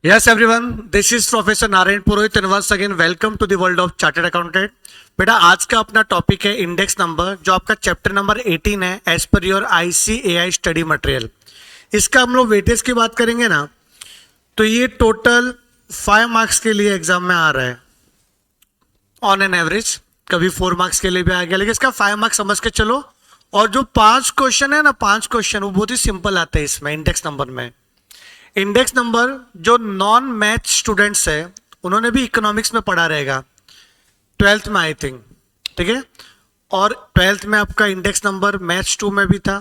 Yes, everyone. This is Professor Narayan Purohit and once again welcome to the world of Chartered Accountant. बेटा आज का अपना topic है index number, जो आपका चैप्टर नंबर 18 है as per your ICAI study material. इसका हम लोग वेटेज की बात करेंगे ना, तो ये टोटल 5 मार्क्स के लिए एग्जाम में आ रहा है ऑन एन एवरेज. कभी 4 मार्क्स के लिए भी आ गया, लेकिन इसका 5 मार्क्स समझ के चलो. और जो 5 क्वेश्चन है ना, 5 क्वेश्चन वो बहुत ही सिंपल आते हैं इसमें इंडेक्स नंबर में. इंडेक्स नंबर जो नॉन मैथ स्टूडेंट्स है उन्होंने भी इकोनॉमिक्स में पढ़ा रहेगा 12th में आई थिंक, ठीक है. और 12th में आपका इंडेक्स नंबर मैथ्स 2 में भी था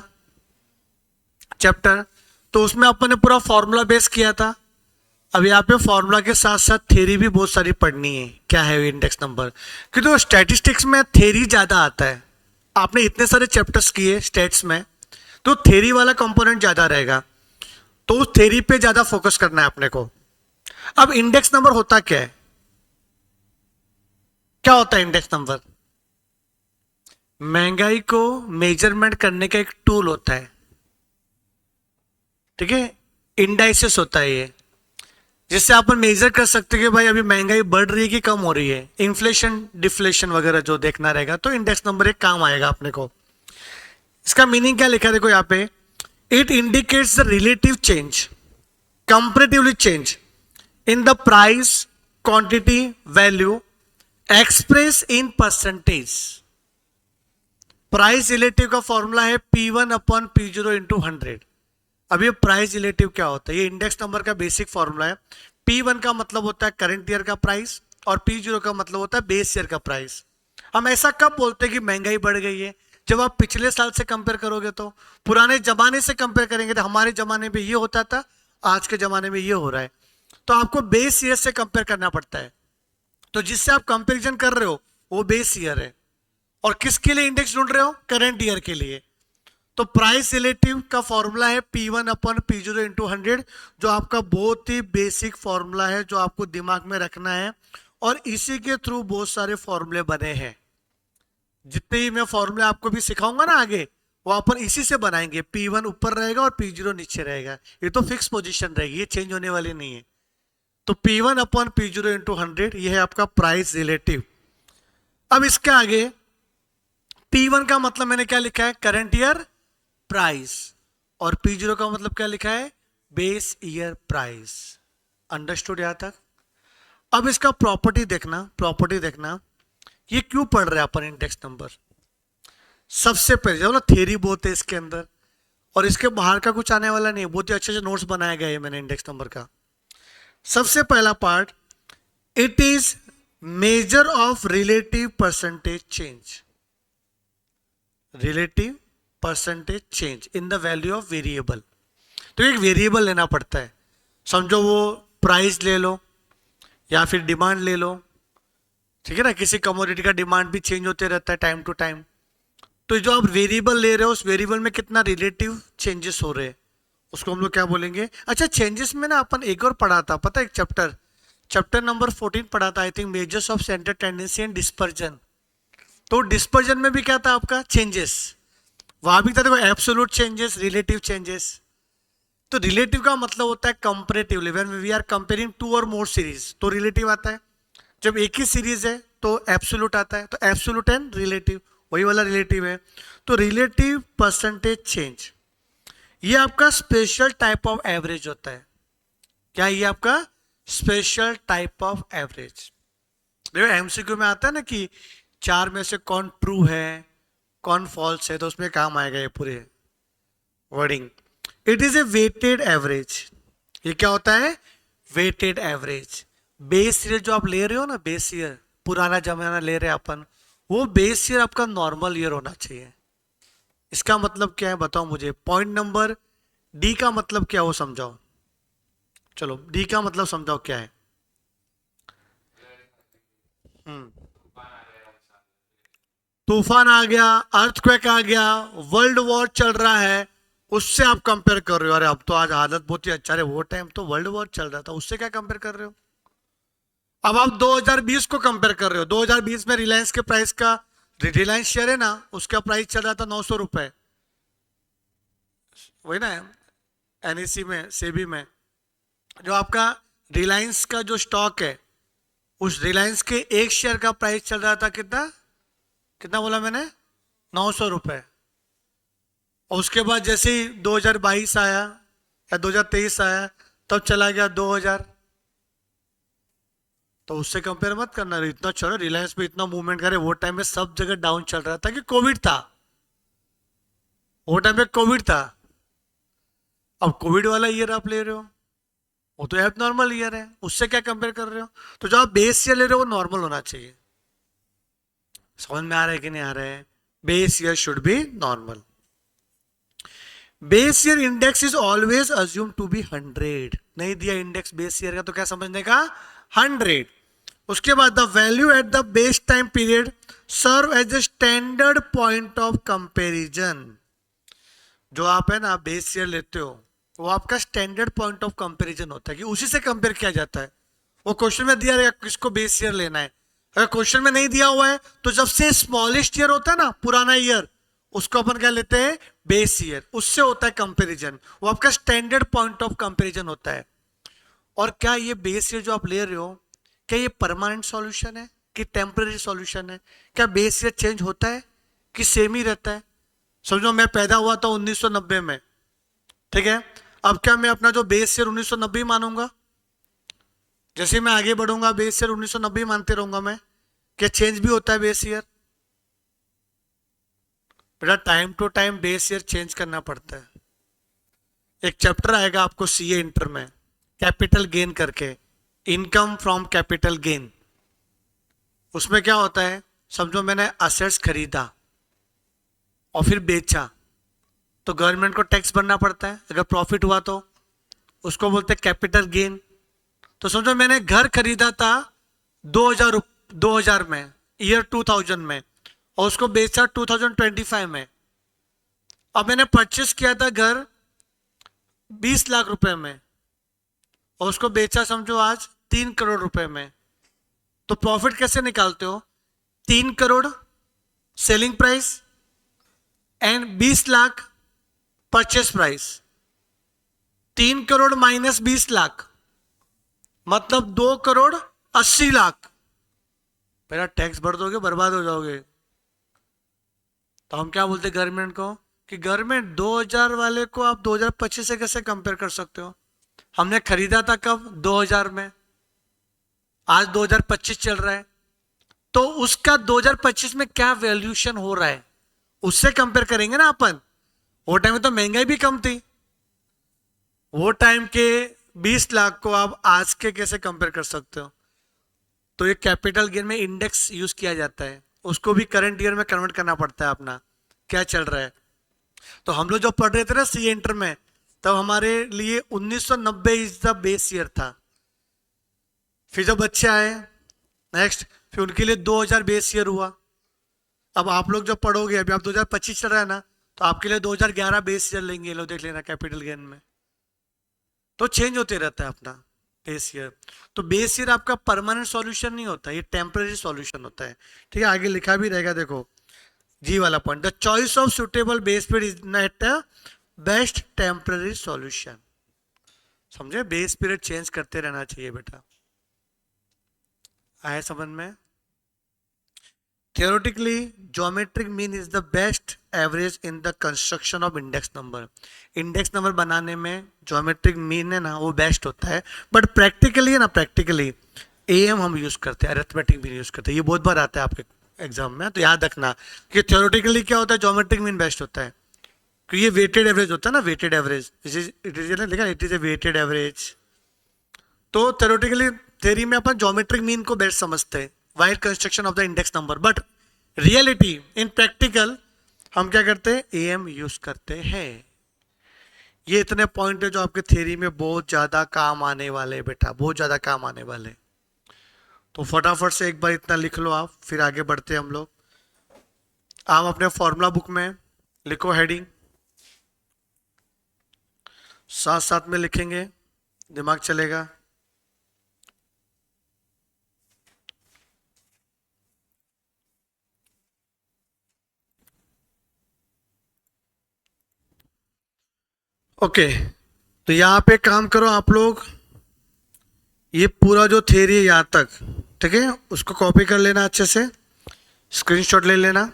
चैप्टर, तो उसमें अपन ने पूरा फॉर्मूला बेस किया था. अब यहाँ पे फॉर्मूला के साथ साथ थ्योरी भी बहुत सारी पढ़नी है. क्या है इंडेक्स नंबर? क्योंकि तो स्टैटिस्टिक्स में थ्योरी ज्यादा आता है. आपने इतने सारे चैप्टर्स किए स्टेट्स में, तो थ्योरी वाला कंपोनेंट ज्यादा रहेगा, तो उस थ्योरी पे ज्यादा फोकस करना है अपने को. अब इंडेक्स नंबर होता क्या है? क्या होता है इंडेक्स नंबर? महंगाई को मेजरमेंट करने का एक टूल होता है, ठीक है. इंडाइसेस होता है ये, जिससे आप मेजर कर सकते हैं कि भाई अभी महंगाई बढ़ रही है कि कम हो रही है. इन्फ्लेशन डिफ्लेशन वगैरह जो देखना रहेगा, तो इंडेक्स नंबर एक काम आएगा अपने को. इसका मीनिंग क्या लिखा है देखो यहाँ पे. It indicates the relative change, comparatively change in the price, quantity, value expressed in percentage. Price relative का फॉर्मूला है P1 अपॉन P0 इंटू 100. अब ये प्राइस रिलेटिव क्या होता है? ये इंडेक्स नंबर का बेसिक फॉर्मूला है. P1 का मतलब होता है करंट ईयर का प्राइस और P0 का मतलब होता है बेस ईयर का प्राइस. हम ऐसा कब बोलते हैं कि महंगाई बढ़ गई है? जब आप पिछले साल से कंपेयर करोगे, तो पुराने जमाने से कंपेयर करेंगे तो हमारे जमाने में ये होता था, आज के जमाने में ये हो रहा है. तो आपको बेस ईयर से कंपेयर करना पड़ता है. तो जिससे आप कंपैरिजन कर रहे हो वो बेस ईयर है. और किसके लिए इंडेक्स ढूंढ रहे हो? करंट ईयर के लिए. तो प्राइस रिलेटिव का फॉर्मूला है P1 अपन P0 इंटू 100, जो आपका बहुत ही बेसिक फॉर्मूला है जो आपको दिमाग में रखना है. और इसी के थ्रू बहुत सारे फॉर्मूले बने हैं. जितने ही मैं फॉर्मूले आपको भी सिखाऊंगा ना आगे, वो अपन इसी से बनाएंगे. P1 ऊपर रहेगा और P0 नीचे रहेगा. ये तो फिक्स पोजीशन रहेगी, ये चेंज होने वाली नहीं है. तो P1 अपॉन P0 इंटू 100 ये है आपका प्राइस रिलेटिव. अब इसके आगे P1 का मतलब मैंने क्या लिखा है? Current year price. और P0 का मतलब क्या लिखा है? Base year price. अंडरस्टूड यहां तक? अब इसका प्रॉपर्टी देखना, प्रॉपर्टी देखना. ये क्यों पढ़ रहे हैं अपन इंडेक्स नंबर? सबसे पहले जो ना थ्योरी बहुत है इसके अंदर, और इसके बाहर का कुछ आने वाला नहीं है. बहुत ही अच्छे से नोट्स बनाया गया है मैंने इंडेक्स नंबर का. सबसे पहला part, it is measure of relative percentage change. Relative percentage change in the value of variable. तो एक वेरिएबल लेना पड़ता है. समझो वो प्राइस ले लो या फिर डिमांड ले लो, ठीक है ना. किसी कमोडिटी का डिमांड भी चेंज होते रहता है टाइम टू टाइम. तो जो आप वेरिएबल ले रहे हो, उस वेरिएबल में कितना रिलेटिव चेंजेस हो रहे हैं, उसको हम लोग क्या बोलेंगे? अच्छा, चेंजेस में ना अपन एक और पढ़ा था, पता है? एक चैप्टर नंबर 14 पढ़ा था I think, measures of centre tendency and dispersion. तो डिस्पर्जन में भी क्या था आपका? चेंजेस. वहां भी था देखो, एब्सोल्यूट चेंजेस, रिलेटिव चेंजेस. तो रिलेटिव का मतलब होता है comparatively, when we are comparing to और मोर सीरीज, तो रिलेटिव आता है. जब एक ही सीरीज है तो एब्सोल्यूट आता है. तो एब्सोल्यूट एंड रिलेटिव वही वाला रिलेटिव है. तो रिलेटिव परसेंटेज चेंज ये आपका स्पेशल टाइप ऑफ एवरेज होता है. क्या ये आपका स्पेशल टाइप ऑफ एवरेज? देखो एमसीक्यू में आता है ना कि 4 में से कौन ट्रू है कौन फॉल्स है, तो उसमें काम आएगा ये पूरे wording. It is a weighted average. ये क्या होता है? Weighted average. बेस ईयर जो आप ले रहे हो ना, बेस ईयर पुराना जमाना ले रहे हैं अपन, वो बेस ईयर आपका नॉर्मल ईयर होना चाहिए. इसका मतलब क्या है बताओ मुझे? पॉइंट नंबर डी का मतलब क्या हो समझाओ. चलो डी का मतलब समझाओ क्या है. हम्म. तूफान आ गया, अर्थक्वेक आ गया, वर्ल्ड वॉर चल रहा है, उससे आप कंपेयर कर रहे हो. अरे अब तो आज हालत बहुत ही अच्छा है, वो टाइम तो वर्ल्ड वॉर चल रहा था, उससे क्या कंपेयर कर रहे हो? अब आप 2020 को कंपेयर कर रहे हो. 2020 में रिलायंस के प्राइस का, रिलायंस शेयर है ना, उसका प्राइस चल रहा था 900 रुपए, वही ना, एनएससी में, सेबी में. जो आपका रिलायंस का जो स्टॉक है, उस रिलायंस के एक शेयर का प्राइस चल रहा था कितना, कितना बोला मैंने, 900 रुपए। और उसके बाद जैसे ही 2022 आया या 2023 आया, तब चला गया 2000। तो उससे कंपेयर मत करना, इतना चलो रिलायंस पे इतना मूवमेंट करे, वो टाइम में सब जगह डाउन चल रहा था कि कोविड था, वो टाइम पे कोविड था। अब कोविड वाला ईयर आप ले रहे हो, वो तो एब नॉर्मल ईयर है, उससे क्या कंपेयर कर रहे हो। तो जो आप बेस ईयर ले रहे हो वो नॉर्मल होना चाहिए। समझ में आ रहा है कि नहीं आ रहा है? Base year should be normal. Base year index is always assume to be 100। नहीं दिया इंडेक्स बेस ईयर का तो क्या समझने का, 100। उसके बाद the value at the base time period serve as a standard point of comparison. जो आप है ना बेस ईयर लेते हो, वो आपका स्टैंडर्ड पॉइंट ऑफ कंपैरिजन होता है कि उसी से कंपेयर किया जाता है। वो क्वेश्चन में दिया रहेगा किसको बेस ईयर लेना है। अगर क्वेश्चन में नहीं दिया हुआ है तो जब से स्मॉलेस्ट ईयर होता है ना, पुराना ईयर, उसको अपन क्या लेते हैं, बेस ईयर। उससे होता है कंपैरिजन, वो आपका स्टैंडर्ड पॉइंट ऑफ कंपैरिजन होता है। और क्या ये बेस ईयर जो आप ले रहे हो, क्या ये परमानेंट सॉल्यूशन है कि टेम्पररी सॉल्यूशन है? क्या बेस ईयर चेंज होता है कि सेम ही रहता है? समझो मैं पैदा हुआ था 1990 में, ठीक है। अब क्या मैं अपना जो बेस ईयर 1990 मानूंगा? जैसे मैं आगे बढ़ूंगा बेस ईयर 1990 मानते रहूंगा मैं? क्या चेंज भी होता है बेस ईयर? बेटा time to time base year change करना पड़ता है। एक चैप्टर आएगा आपको सीए इंटर में, कैपिटल गेन करके, इनकम फ्रॉम कैपिटल गेन। उसमें क्या होता है, समझो मैंने असेट्स खरीदा और फिर बेचा, तो गवर्नमेंट को टैक्स भरना पड़ता है। अगर प्रॉफिट हुआ तो उसको बोलते हैं कैपिटल गेन। तो समझो मैंने घर खरीदा था 2000 में, ईयर 2000 में, और उसको बेचा 2025 में। अब मैंने परचेस किया था घर 20 लाख रुपए में और उसको बेचा समझो आज 3 करोड़ रुपए में। तो प्रॉफिट कैसे निकालते हो, 3 crore selling price and 20 lakh purchase price. 3 crore minus 20 lakh मतलब 2 करोड़ 80 लाख। पहला टैक्स भर दोगे, बर्बाद हो जाओगे। तो हम क्या बोलते गवर्नमेंट को कि गवर्नमेंट 2000 वाले को आप 2025 से कैसे कंपेयर कर सकते हो? हमने खरीदा था कब, 2000 में, आज 2025 चल रहा है, तो उसका 2025 में क्या वैल्यूएशन हो रहा है उससे कंपेयर करेंगे ना अपन। वो टाइम में तो महंगाई भी कम थी, वो टाइम के 20 लाख को आप आज के कैसे कंपेयर कर सकते हो? तो ये कैपिटल गेन में इंडेक्स यूज किया जाता है, उसको भी करंट ईयर में कन्वर्ट करना पड़ता है अपना, क्या चल रहा है। तो हम लोग जब पढ़ रहे थे ना सी इंटर में, तब हमारे लिए 1990 इज द बेस ईयर था। फिर जब बच्चे आए नेक्स्ट, फिर उनके लिए 2000 बेस ईयर हुआ। अब आप लोग जब पढ़ोगे, अभी आप 2025 चल रहा है ना, तो आपके लिए 2011 बेस ईयर लेंगे, लो देख लेना कैपिटल गेन में। तो चेंज होते रहता है अपना बेस ईयर। तो बेस ईयर आपका परमानेंट सॉल्यूशन नहीं होता, ये टेम्पररी सॉल्यूशन होता है। ठीक है, आगे लिखा भी रहेगा, देखो जी वाला point, the choice of suitable base period is not a best temporary solution. समझे, बेस पीरियड चेंज करते रहना चाहिए बेटा। आए समझ में? Theoretically, geometric mean is the best average in the construction of index number. Index number बनाने में ज्योमेट्रिक मीन है ना, वो बेस्ट होता है। बट प्रैक्टिकली है ना, प्रैक्टिकली एएम हम यूज करते हैं, अरिथमेटिक मीन यूज करते हैं। ये बहुत बार आता है आपके एग्जाम में, तो याद रखना कि थ्योरेटिकली क्या होता है, ज्योमेट्रिक मीन बेस्ट होता है। क्योंकि ये वेटेड एवरेज होता है ना, वेटेड एवरेज, इट इज लिखा it is a weighted average. तो थ्योरेटिकली थ्योरी में अपन ज्योमेट्रिक मीन को बेस्ट समझते हैं while construction of the index number. But reality in practical हम क्या करते हैं, एएम यूज करते हैं। ये इतने पॉइंट है जो आपके थ्योरी में बहुत ज्यादा काम आने वाले हैं बेटा, बहुत ज्यादा काम आने वाले। तो फटाफट से एक बार इतना लिख लो आप, फिर आगे बढ़ते हैं हम लोग। आप अपने फॉर्मूला बुक में लिखो हेडिंग, साथ साथ में लिखेंगे, दिमाग चलेगा। ओके, तो यहां पे काम करो आप लोग, ये पूरा जो थ्योरी है यहाँ तक, ठीक है, उसको कॉपी कर लेना अच्छे से, स्क्रीनशॉट ले लेना।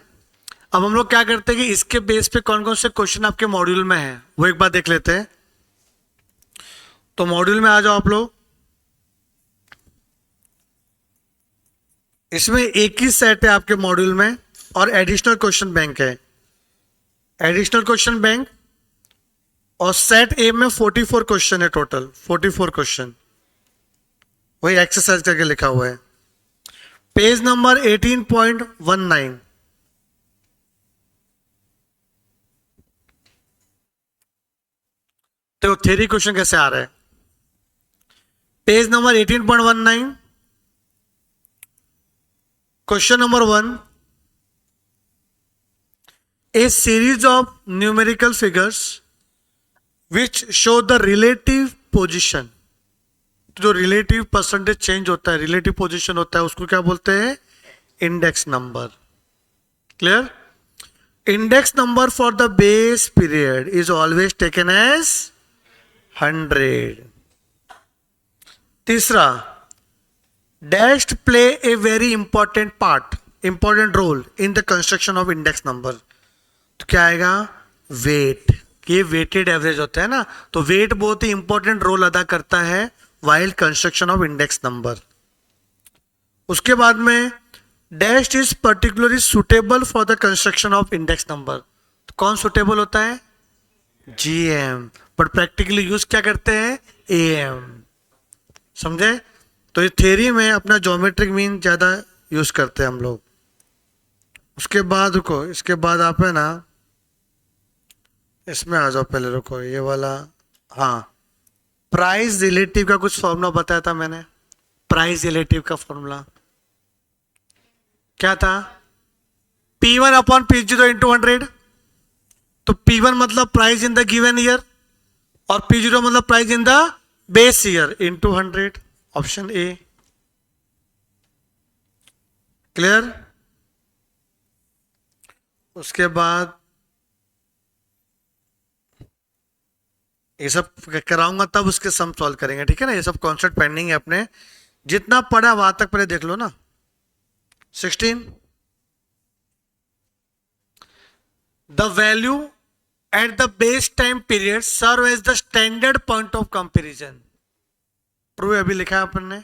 अब हम लोग क्या करते हैं कि इसके बेस पे कौन कौन से क्वेश्चन आपके मॉड्यूल में हैं वो एक बार देख लेते हैं। तो मॉड्यूल में आ जाओ आप लोग। इसमें एक ही सेट है आपके मॉड्यूल में और एडिशनल क्वेश्चन बैंक है। एडिशनल क्वेश्चन बैंक और सेट ए में 44 क्वेश्चन है टोटल, 44 क्वेश्चन, वही एक्सरसाइज करके लिखा हुआ है। Page number 18.19। तो थ्योरी क्वेश्चन कैसे आ रहा है, page number 18.19, question number 1, a series of numerical figures which show the relative position। जो रिलेटिव परसेंटेज चेंज होता है, रिलेटिव पोजीशन होता है, उसको क्या बोलते हैं, index number. Clear? Index number for the base period is always taken as 100। तीसरा, dashed play a very important part, important role in the construction of index number. तो क्या आएगा, वेट। ये वेटेड एवरेज होता है ना, तो वेट बहुत ही इंपॉर्टेंट रोल अदा करता है while construction of index number. उसके बाद में dashed is particularly suitable for the construction of index number. तो कौन सुटेबल होता है, जीएम, बट प्रैक्टिकली यूज क्या करते हैं, एएम। समझे? तो ये थ्योरी में अपना ज्योमेट्रिक मीन ज्यादा यूज करते हैं हम लोग। उसके बाद रुको, इसके बाद आप है ना इसमें आ जाओ, पहले रुको ये वाला, हाँ, प्राइस रिलेटिव का कुछ फॉर्मूला बताया था मैंने। प्राइस रिलेटिव का फॉर्मूला क्या था, P1 अपॉन P0 इंटू 100। तो P1 मतलब price in the given year और P0 मतलब price in the base year into 100। Option A. Clear? उसके बाद ये सब कराऊंगा तब उसके सम सॉल्व करेंगे, ठीक है ना। ये सब कॉन्सेप्ट पेंडिंग है अपने, जितना पढ़ा वहां तक पहले देख लो ना। 16, the value at the base time period serve as the standard point of comparison. Prove अभी लिखा है अपन ने,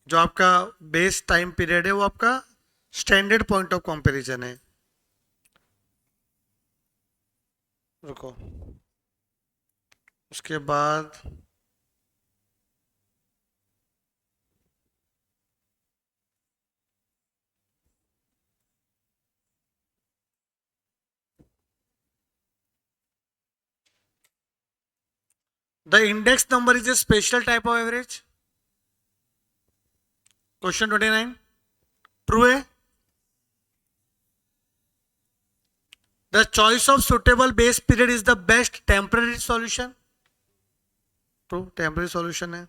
जो आपका बेस टाइम पीरियड है वो आपका स्टैंडर्ड पॉइंट ऑफ कंपैरिजन है। रुको, उसके बाद the index number is a special type of average. Question 29 true है। The choice of suitable base period is the best temporary solution. True, temporary solution है।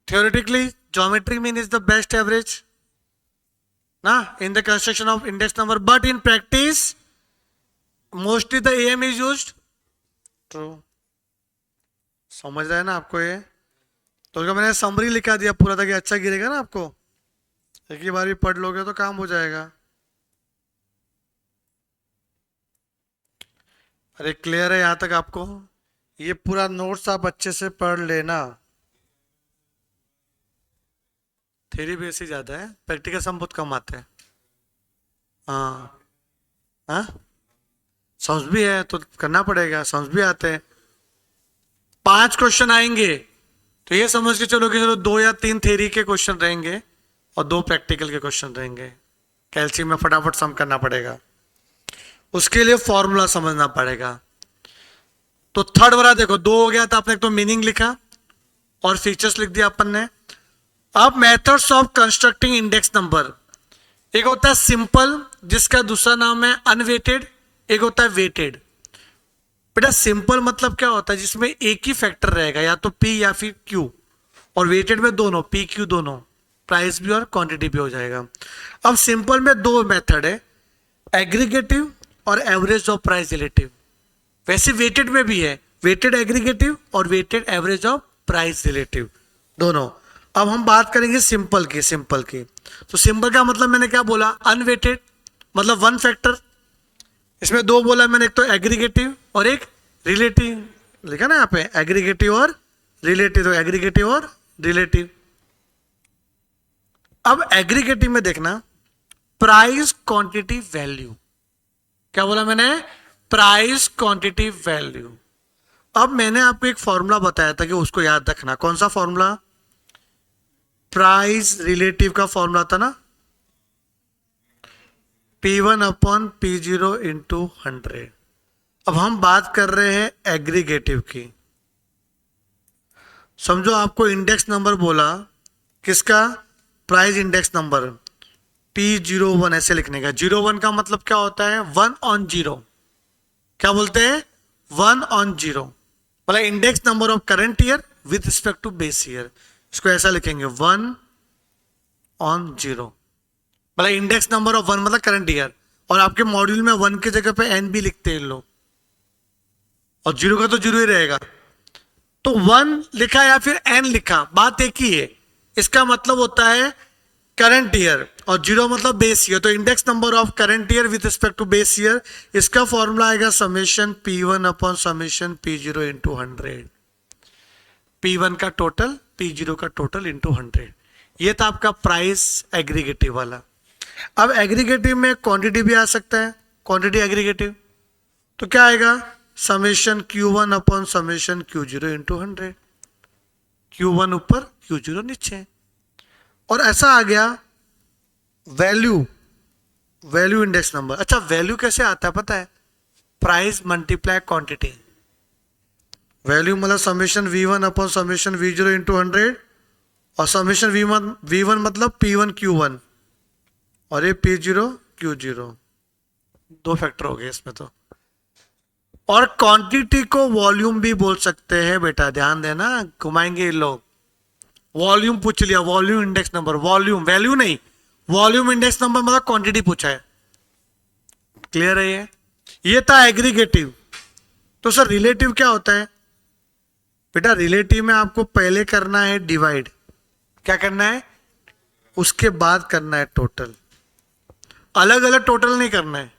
Theoretically, geometric mean is the best average, na, in the construction of index number, but in practice, mostly the AM is used. True. समझ रहे हैं ना आपको ये? तो उसका मैंने समरी लिखा दिया पूरा, था कि अच्छा गिरेगा ना आपको, एक ही बार भी पढ़ लोगे तो काम हो जाएगा। अरे क्लियर है यहाँ तक आपको? ये पूरा नोट्स आप अच्छे से पढ़ लेना। थ्योरी बेस ही ज्यादा है, प्रैक्टिकल सम बहुत कम आते हैं। हाँ हाँ, समझ भी है तो करना पड़ेगा, समझ भी आते हैं। 5 क्वेश्चन आएंगे तो ये समझ के चलो कि चलो 2 या 3 थ्योरी के क्वेश्चन रहेंगे और 2 प्रैक्टिकल के क्वेश्चन रहेंगे। कैल्शियम में फटाफट सम करना पड़ेगा, उसके लिए फॉर्मूला समझना पड़ेगा। तो थर्ड वाला देखो, 2 हो गया था, आपने एक तो मीनिंग लिखा और फीचर्स लिख दिया अपन ने। अब methods of constructing index number, एक होता है सिंपल जिसका दूसरा नाम है अनवेटेड, एक होता है वेटेड। बेटा सिंपल मतलब क्या होता है, जिसमें एक ही फैक्टर रहेगा, या तो P या फिर Q, और वेटेड में दोनों P Q दोनों, प्राइस भी और क्वांटिटी भी हो जाएगा। अब सिंपल में 2 मेथड है, एग्रीगेटिव और एवरेज ऑफ प्राइस रिलेटिव। वैसे वेटेड में भी है, वेटेड एग्रीगेटिव और weighted average of price relative दोनों। अब हम बात करेंगे सिंपल की। सिंपल की तो सिंपल का मतलब मैंने क्या बोला, अनवेटेड, मतलब वन फैक्टर। इसमें दो बोला मैंने, एक तो एग्रीगेटिव और एक रिलेटिव, लिखा ना यहाँ पे एग्रीगेटिव और रिलेटिव, तो एग्रीगेटिव और रिलेटिव। अब एग्रीगेटिव में देखना, प्राइस क्वांटिटी वैल्यू, क्या बोला मैंने, प्राइस क्वांटिटी वैल्यू। अब मैंने आपको एक फॉर्मूला बताया था कि उसको याद रखना। कौन सा फॉर्मूला, प्राइस रिलेटिव का फॉर्मूला था ना, P1 अपॉन P0 इंटू 100। अब हम बात कर रहे हैं एग्रीगेटिव की। समझो आपको इंडेक्स नंबर बोला, किसका, प्राइस इंडेक्स नंबर P01 ऐसे लिखने का। 01 का मतलब क्या होता है, 1 ऑन 0, क्या बोलते हैं, 1 ऑन 0, मतलब index number of current year with respect to base year. इसको ऐसा लिखेंगे 1 ऑन 0, मतलब इंडेक्स नंबर ऑफ 1 मतलब करंट ईयर। और आपके मॉड्यूल में 1 की जगह पे n भी लिखते हैं लोग, और 0 का तो 0 ही रहेगा। तो 1 लिखा या फिर n लिखा, बात एक ही है। इसका मतलब होता है करंट ईयर, और 0 मतलब बेस ईयर। तो index number of current year with respect to base year, इसका फॉर्मूला आएगा summation P1 upon summation P0 into 100। P1 का टोटल, P0 का टोटल इंटू 100। ये था आपका प्राइस एग्रीगेटिव वाला। अब एग्रीगेटिव में क्वांटिटी भी आ सकता है, क्वांटिटी एग्रीगेटिव, तो क्या आएगा, summation Q1 upon summation Q0 into 100। Q1 ऊपर Q0 नीचे। और ऐसा आ गया वैल्यू, वैल्यू इंडेक्स नंबर। अच्छा वैल्यू कैसे आता है पता है, प्राइस मल्टीप्लाई क्वांटिटी। वैल्यू मतलब summation V1 upon summation V0 into 100, और समेशन V1 मतलब P1 Q1 और ये P0 Q0, दो फैक्टर हो गए इसमें तो। और क्वांटिटी को वॉल्यूम भी बोल सकते हैं बेटा, ध्यान देना, घुमाएंगे ये लोग। वॉल्यूम पूछ लिया, volume index number, volume value नहीं, वॉल्यूम इंडेक्स नंबर मतलब क्वांटिटी पूछा है। क्लियर है ये था एग्रीगेटिव। तो सर रिलेटिव क्या होता है बेटा, रिलेटिव में आपको पहले करना है डिवाइड, क्या करना है, उसके बाद करना है टोटल। अलग अलग टोटल नहीं करना है,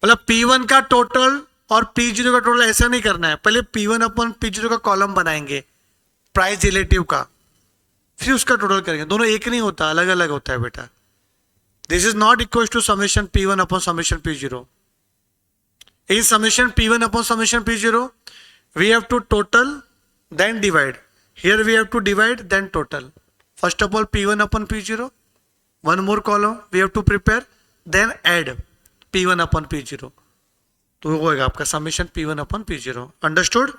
मतलब P1 का टोटल और P0 का टोटल ऐसा नहीं करना है। पहले P1 अपॉन P0 का कॉलम बनाएंगे प्राइस रिलेटिव का, फिर उसका टोटल करेंगे। दोनों एक नहीं होता, अलग अलग होता है बेटा। This is not equal to summation P1 upon summation P0। In summation P1 upon summation P0 we have to total then divide. Here we have to divide then total. First of all P1 upon P0, one more column we have to prepare, then add P1 upon P0, तो वो होगा आपका summation P1 upon P0। Understood.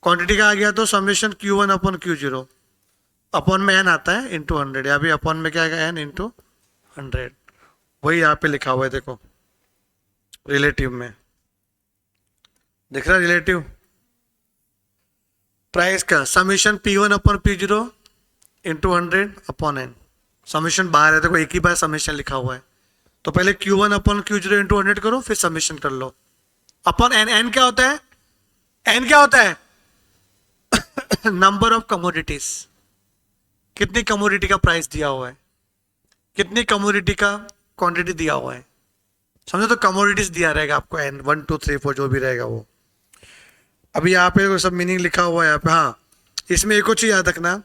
Quantity का आ गया तो summation Q1 upon Q0, upon में n आता है इंटू 100, या भी अपॉन में क्या आएगा n इंटू 100। वही यहाँ पे लिखा हुआ है देखो, रिलेटिव में दिख रहा है, रिलेटिव प्राइस का summation P1 upon P0 into 100 upon n। Summation बाहर है, देखो एक ही बार समेशन लिखा हुआ है, तो पहले Q1 अपॉन Q0 इंटू 100 करो, फिर समेशन कर लो अपॉन n। n क्या होता है, n क्या होता है, नंबर ऑफ कमोडिटीज, कितनी कमोडिटी का प्राइस दिया हुआ है, कितनी कमोडिटी का क्वांटिटी दिया हुआ है, समझो। तो कमोडिटीज दिया रहेगा आपको n 1 2 3 4 जो भी रहेगा वो। अभी यहाँ पे सब मीनिंग लिखा हुआ है यहाँ पे। हाँ, इसमें एक और चीज याद रखना,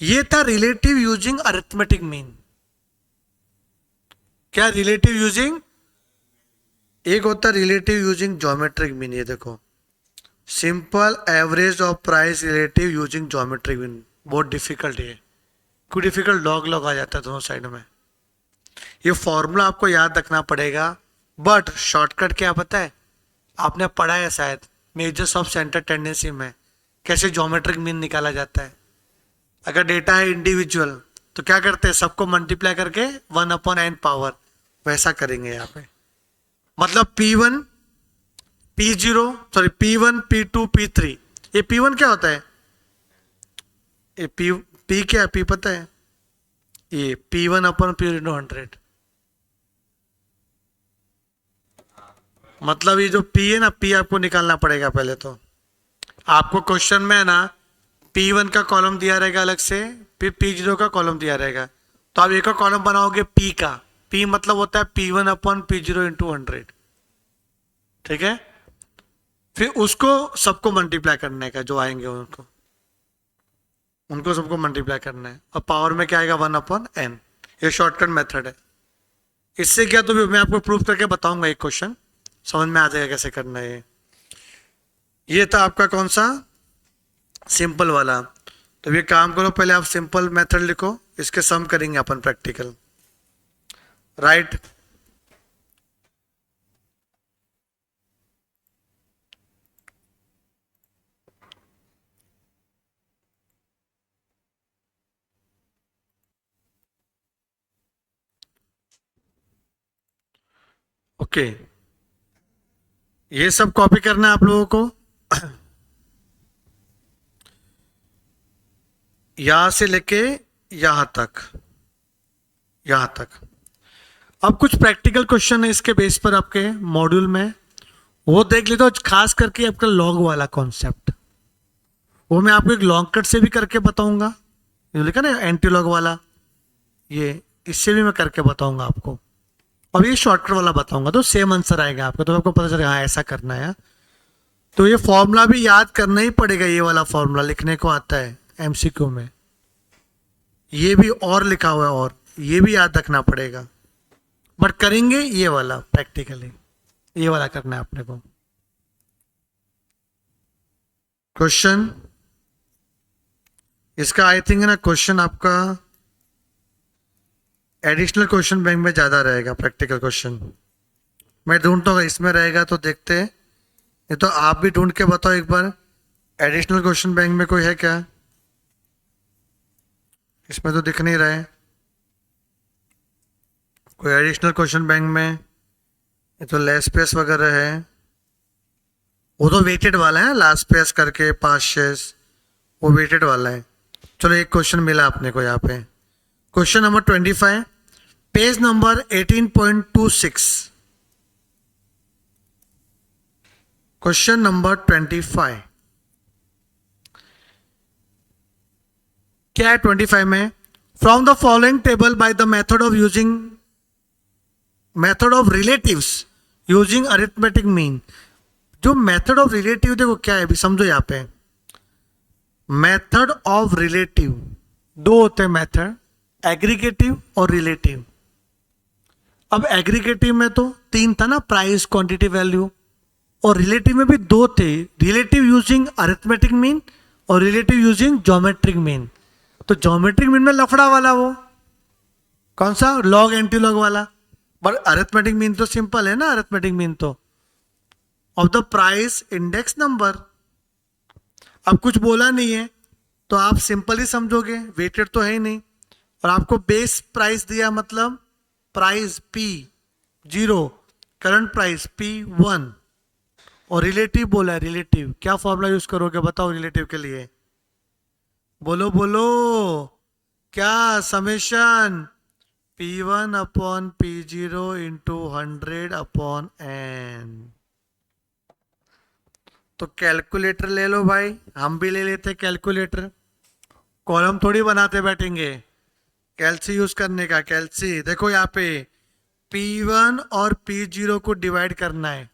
ये था रिलेटिव यूजिंग अरिथमेटिक मीन। क्या रिलेटिव यूजिंग, एक होता है रिलेटिव यूजिंग ज्योमेट्रिक मीन। ये देखो simple average of price relative using geometric mean, बहुत डिफिकल्ट है। क्यों डिफिकल्ट, लॉग लॉग आ जाता है दोनों साइड में। ये फॉर्मूला आपको याद रखना पड़ेगा, बट शॉर्टकट क्या पता है, आपने पढ़ा है शायद मेजर्स ऑफ सेंटर टेंडेंसी में, कैसे ज्योमेट्रिक मीन निकाला जाता है। अगर डेटा है इंडिविजुअल तो क्या करते हैं, सबको मल्टीप्लाई करके 1 अपॉन n पावर, वैसा करेंगे यहाँ पे। मतलब P1 P0 sorry P1 P2 P3, ये P1 क्या होता है, ये P क्या है, P पता है, ये P1 अपॉन P 100। मतलब ये जो पी है ना, पी आपको निकालना पड़ेगा पहले। तो आपको क्वेश्चन में है ना P1 का कॉलम दिया रहेगा अलग से, फिर P0 का कॉलम दिया रहेगा। तो आप एक और कॉलम बनाओगे P का। P मतलब होता है P1 अपॉन P0 इंटू 100। ठीक है, फिर उसको सबको मल्टीप्लाई करने का, जो आएंगे उनको उनको सबको मल्टीप्लाई करना है, और पावर में क्या आएगा 1 अपॉन n। ये शॉर्टकट मेथड है। इससे क्या, तो भी मैं आपको प्रूफ करके बताऊंगा, एक क्वेश्चन समझ में आ जाएगा कैसे करना है। ये था आपका कौन सा, सिंपल वाला। तो ये काम करो, पहले आप सिंपल मेथड लिखो, इसके सम करेंगे अपन प्रैक्टिकल। Right, okay. ये सब कॉपी करना है आप लोगों को, यहां से लेके यहां तक, यहां तक। अब कुछ प्रैक्टिकल क्वेश्चन है इसके बेस पर आपके मॉड्यूल में, वो देख लेते हो। खास करके आपका लॉग वाला कॉन्सेप्ट, वो मैं आपको एक लॉन्ग कट से भी करके बताऊंगा। ये लिखा ना एंटी लॉग वाला, ये इससे भी मैं करके बताऊंगा आपको। और ये शॉर्टकट वाला बताऊंगा, तो सेम आंसर आएगा आपका, तो आपको पता चलेगा हाँ ऐसा करना है। तो ये फॉर्मूला भी याद करना ही पड़ेगा, ये वाला फॉर्मूला लिखने को आता है एमसीक्यू में। ये भी और लिखा हुआ है, और ये भी याद रखना पड़ेगा, बट करेंगे ये वाला प्रैक्टिकली। ये वाला करना है अपने को। क्वेश्चन इसका आई थिंक है ना, क्वेश्चन आपका एडिशनल क्वेश्चन बैंक में ज्यादा रहेगा। प्रैक्टिकल क्वेश्चन मैं ढूंढता हूँ, इसमें रहेगा तो देखते हैं, ये तो आप भी ढूंढ के बताओ एक बार। एडिशनल क्वेश्चन बैंक में कोई है क्या? इसमें तो दिख नहीं रहा है कोई एडिशनल क्वेश्चन बैंक में। ये तो लेस पेस वगैरह है, वो तो वेटेड वाला है, लास्ट पेस करके 5 शेयर्स, वो वेटेड वाला है। चलो एक क्वेश्चन मिला अपने को यहाँ पे, question number 25, page number 18.26। Question number 25 क्या है? 25 में, from the following table by the method of relatives using arithmetic mean. जो मेथड ऑफ रिलेटिव, देखो क्या है अभी समझो यहाँ पे। मेथड ऑफ रिलेटिव दो होते हैं मेथड, एग्रीगेटिव और रिलेटिव। अब एग्रीगेटिव में तो 3 था ना, प्राइस, क्वांटिटी, वैल्यू। और रिलेटिव में भी 2 थे, रिलेटिव यूजिंग अरिथमेटिक मीन और रिलेटिव यूजिंग ज्योमेट्रिक मीन। तो ज्योमेट्रिक मीन में लफड़ा वाला, वो कौन सा, लॉग एंटी लॉग वाला। बट अरिथमेटिक मीन तो सिंपल है ना, अरिथमेटिक मीन तो of the price index number. अब कुछ बोला नहीं है तो आप सिंपल ही समझोगे, वेटेड तो है ही नहीं। और आपको बेस प्राइस दिया, मतलब price P0, current price P1, और रिलेटिव बोला है। रिलेटिव क्या फॉर्मूला यूज करोगे बताओ रिलेटिव के लिए? बोलो बोलो, क्या? Summation P1 upon P0 into 100 upon n। तो कैलकुलेटर ले लो भाई, हम भी ले लेते कैलकुलेटर। कॉलम थोड़ी बनाते बैठेंगे, कैल्सी यूज करने का। कैल्सी देखो यहाँ पे P1 और P0 को डिवाइड करना है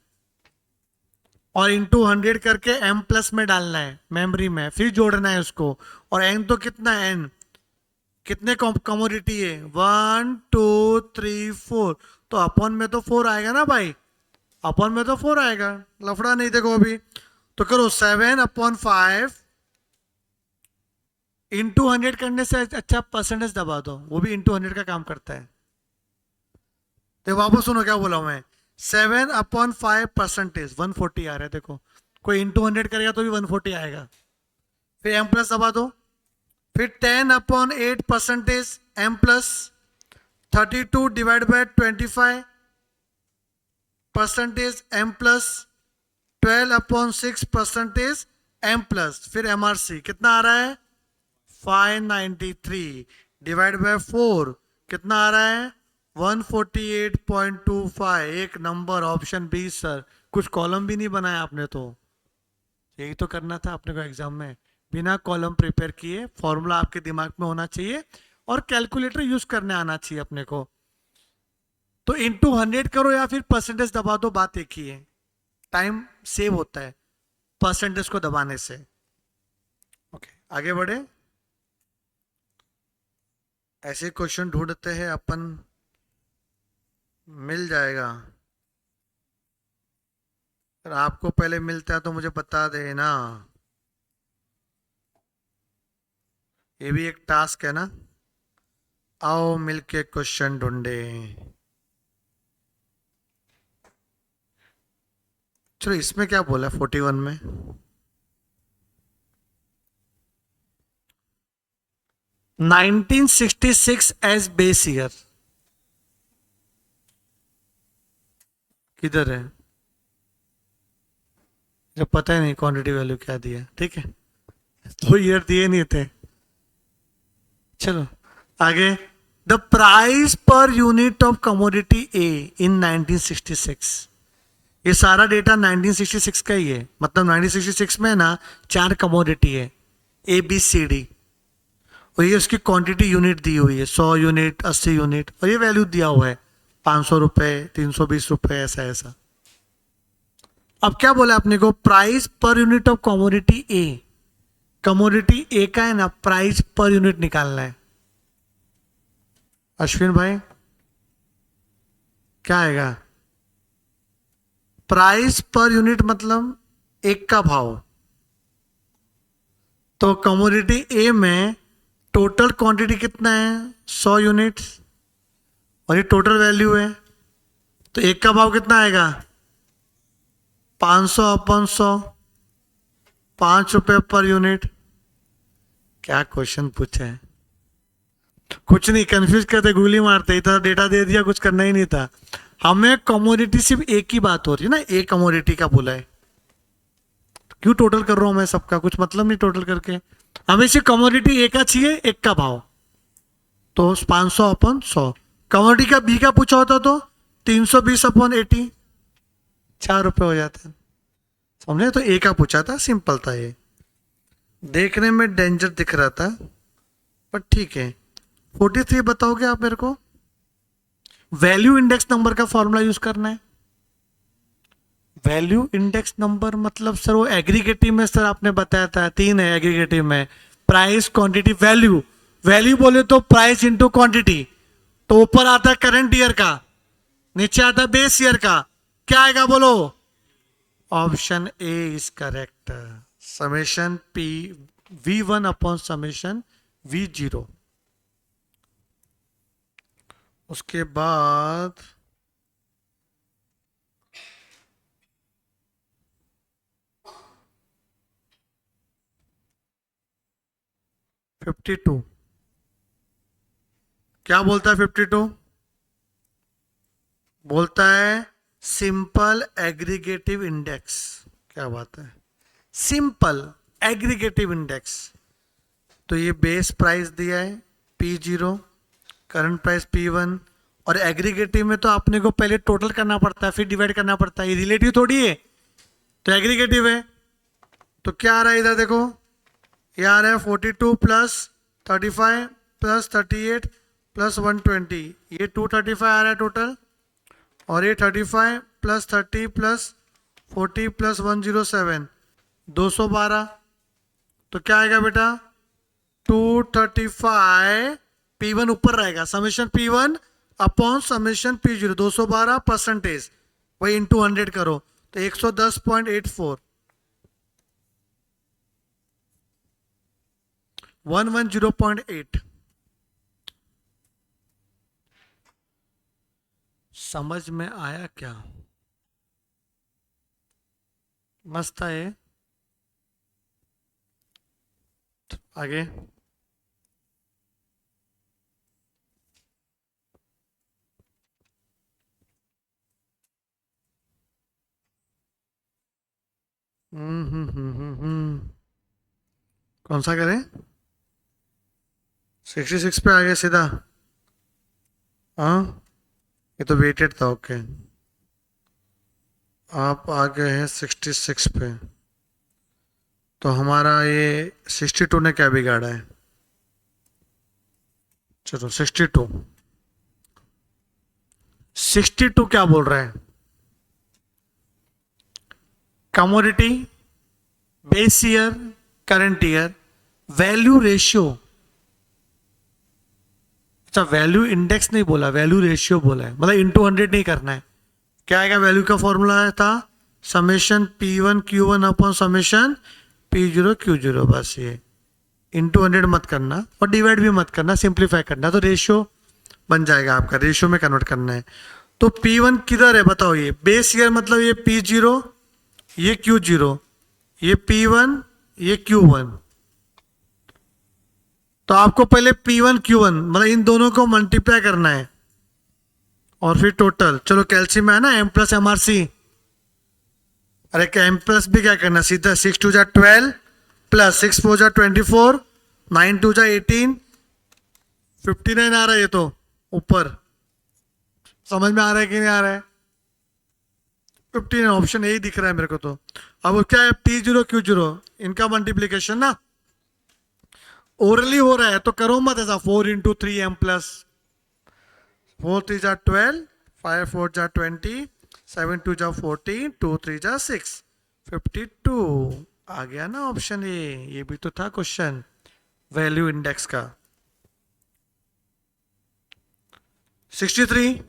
और इंटू 100 करके m प्लस में डालना है मेमोरी में, फिर जोड़ना है उसको। और n तो कितना है, n कितने कमोडिटी है, 1 2 3 4, तो अपॉन में तो 4 आएगा ना भाई, अपॉन में तो 4 आएगा, लफड़ा नहीं। देखो अभी तो करो 7 अपॉन 5 इंटू 100 करने से अच्छा परसेंटेज दबा दो, वो भी इंटू 100 का काम करता है। तो वापस सुनो क्या बोला मैं, 7 अपॉन 5 परसेंटेज 140 आ रहा है। देखो कोई इंटू 100 करेगा तो भी 140 आएगा। फिर m प्लस दबा दो, फिर 10 upon 8 percentage m plus, 32 divide by 25 percentage m plus, 12 upon 6 percentage m plus, फिर MRC कितना आ रहा है 593 डिवाइड बाय 4 कितना आ रहा है 148.25 एक नंबर, ऑप्शन बी सर। कुछ कॉलम भी नहीं बनाया आपने, तो यही तो करना था अपने को एग्जाम में। बिना कॉलम प्रिपेयर किए फॉर्मूला आपके दिमाग में होना चाहिए और कैलकुलेटर यूज करने आना चाहिए अपने को। तो इंटू 100 करो या फिर परसेंटेज दबा दो, बात एक ही है। टाइम सेव होता है परसेंटेज को दबाने से। ओके, आगे बढ़े। ऐसे क्वेश्चन ढूंढते हैं अपन, मिल जाएगा। अगर आपको पहले मिलता है तो मुझे बता देना। ये भी एक टास्क है ना। आओ मिलके क्वेश्चन ढूंढे। चलो इसमें क्या बोला 41 में, नाइनटीन 66 एज बेस ईयर किधर है? जब पता ही नहीं क्वांटिटी वैल्यू क्या दिया, ठीक है, तो ईयर दिए नहीं थे। चलो आगे। The price per unit of commodity A in 1966। ये सारा डेटा 1966 का ही है, मतलब 1966 में ना 4 कमोडिटी है, ए बी सी डी, और ये उसकी क्वांटिटी यूनिट दी हुई है, 100 यूनिट, 80 यूनिट, और ये वैल्यू दिया हुआ है 500 रुपए, 320 रुपए, ऐसा ऐसा। अब क्या बोला आपने को, price per unit of commodity A. Commodity A का है ना, प्राइस पर यूनिट निकालना है। अश्विन भाई क्या आएगा? प्राइस पर यूनिट मतलब एक का भाव। तो कमोडिटी ए में टोटल क्वांटिटी कितना है? 100 यूनिट्स, और ये टोटल वैल्यू है, तो एक का भाव कितना आएगा? 500 अपन 100, 5 रुपए पर यूनिट। क्या क्वेश्चन पूछा है? कुछ नहीं, कंफ्यूज करते, गोली मारते, इतना डेटा दे दिया, कुछ करना ही नहीं था हमें। कमोडिटी सिर्फ एक ही बात हो रही है ना, एक कमोडिटी का बोला है, क्यों टोटल कर रहा हूं मैं सबका? कुछ मतलब नहीं टोटल करके, हमें सिर्फ कमोडिटी ए का चाहिए, एक का भाव, तो 500 अपन 100। कमोडिटी का बी का पूछा होता तो 320 अपन 80, 4 रुपए हो जाते हैं, समझे? तो ए का पूछा था, सिंपल था ये। देखने में डेंजर दिख रहा था पर ठीक है। 43 बताओगे आप मेरे को? वैल्यू इंडेक्स नंबर का फॉर्मूला यूज करना है। वैल्यू इंडेक्स नंबर मतलब सर वो एग्रीगेटिव में, सर आपने बताया था 3 है एग्रीगेटिव में, प्राइस, क्वांटिटी, वैल्यू। वैल्यू बोले तो प्राइस इंटू क्वांटिटी, तो ऊपर आता है करंट ईयर का, नीचे आता है बेस ईयर का, क्या आएगा बोलो? Option A is correct. Summation P V1 upon summation V0। उसके बाद $52 क्या बोलता है? 52 बोलता है सिंपल एग्रीगेटिव इंडेक्स। क्या बात है, सिंपल एग्रीगेटिव इंडेक्स। तो ये बेस प्राइस दिया है P0, करंट प्राइस P1, और एग्रीगेटिव में तो आपने को पहले टोटल करना पड़ता है, फिर डिवाइड करना पड़ता है, ये रिलेटिव थोड़ी है, तो एग्रीगेटिव है। तो क्या आ रहा है इधर देखो, ये आ रहा है 42 प्लस 35 प्लस 38 प्लस 120, ये 235 आ रहा है टोटल, और ये 35 प्लस 30 प्लस 40 प्लस 107, 212। तो क्या आएगा बेटा? 235, P1 ऊपर रहेगा, summation P1 upon summation P0, 212 percentage, वही इंटू 100 करो, तो 110.84, 110.8। समझ में आया क्या? मस्त है ये। आगे कौन सा करें? 66 पे आ गया सीधा। हाँ ये तो वेटेड था, ओके। आप आ गए हैं 66 पे, तो हमारा ये 62 ने क्या बिगाड़ा है? चलो 62, 62 क्या बोल रहा है? Commodity, base year, current year, value ratio. अच्छा, वैल्यू इंडेक्स नहीं बोला, वैल्यू रेशियो बोला है, मतलब इंटू 100 नहीं करना है। क्या आएगा? वैल्यू का फॉर्मूला था summation P1 Q1 upon summation P0 Q0, बस ये। इंटू 100 मत करना और डिवाइड भी मत करना, सिंप्लीफाई करना, तो रेशियो बन जाएगा आपका, रेशियो में कन्वर्ट करना है। तो P1 किधर है बताओ? ये बेस ईयर मतलब ये P0, ये Q0, ये P1, ये Q1। तो आपको पहले P1 Q1 मतलब इन दोनों को मल्टीप्लाई करना है और फिर टोटल। चलो कैल्शियम है ना, M प्लस MRC। अरे M प्लस भी क्या करना, सीधा 6 2 जा 12 प्लस 6 4 जा 24, 9 2 जा 18, 59 आ रहा है ये तो ऊपर। समझ में आ रहा है कि नहीं आ रहा है? 15 ऑप्शन यही दिख रहा है मेरे को तो। अब क्या है? P0 Q0 इनका मल्टीप्लीकेशन ना ओरली हो रहा है, तो करो मत ऐसा 4 इंटू 3 M प्लस 4 3 जा 12, 5 4 जा 20, 7 2 जा 14, 2 3 जा 6, 52 आ गया ना ऑप्शन ये भी तो था क्वेश्चन वैल्यू इंडेक्स का। 63,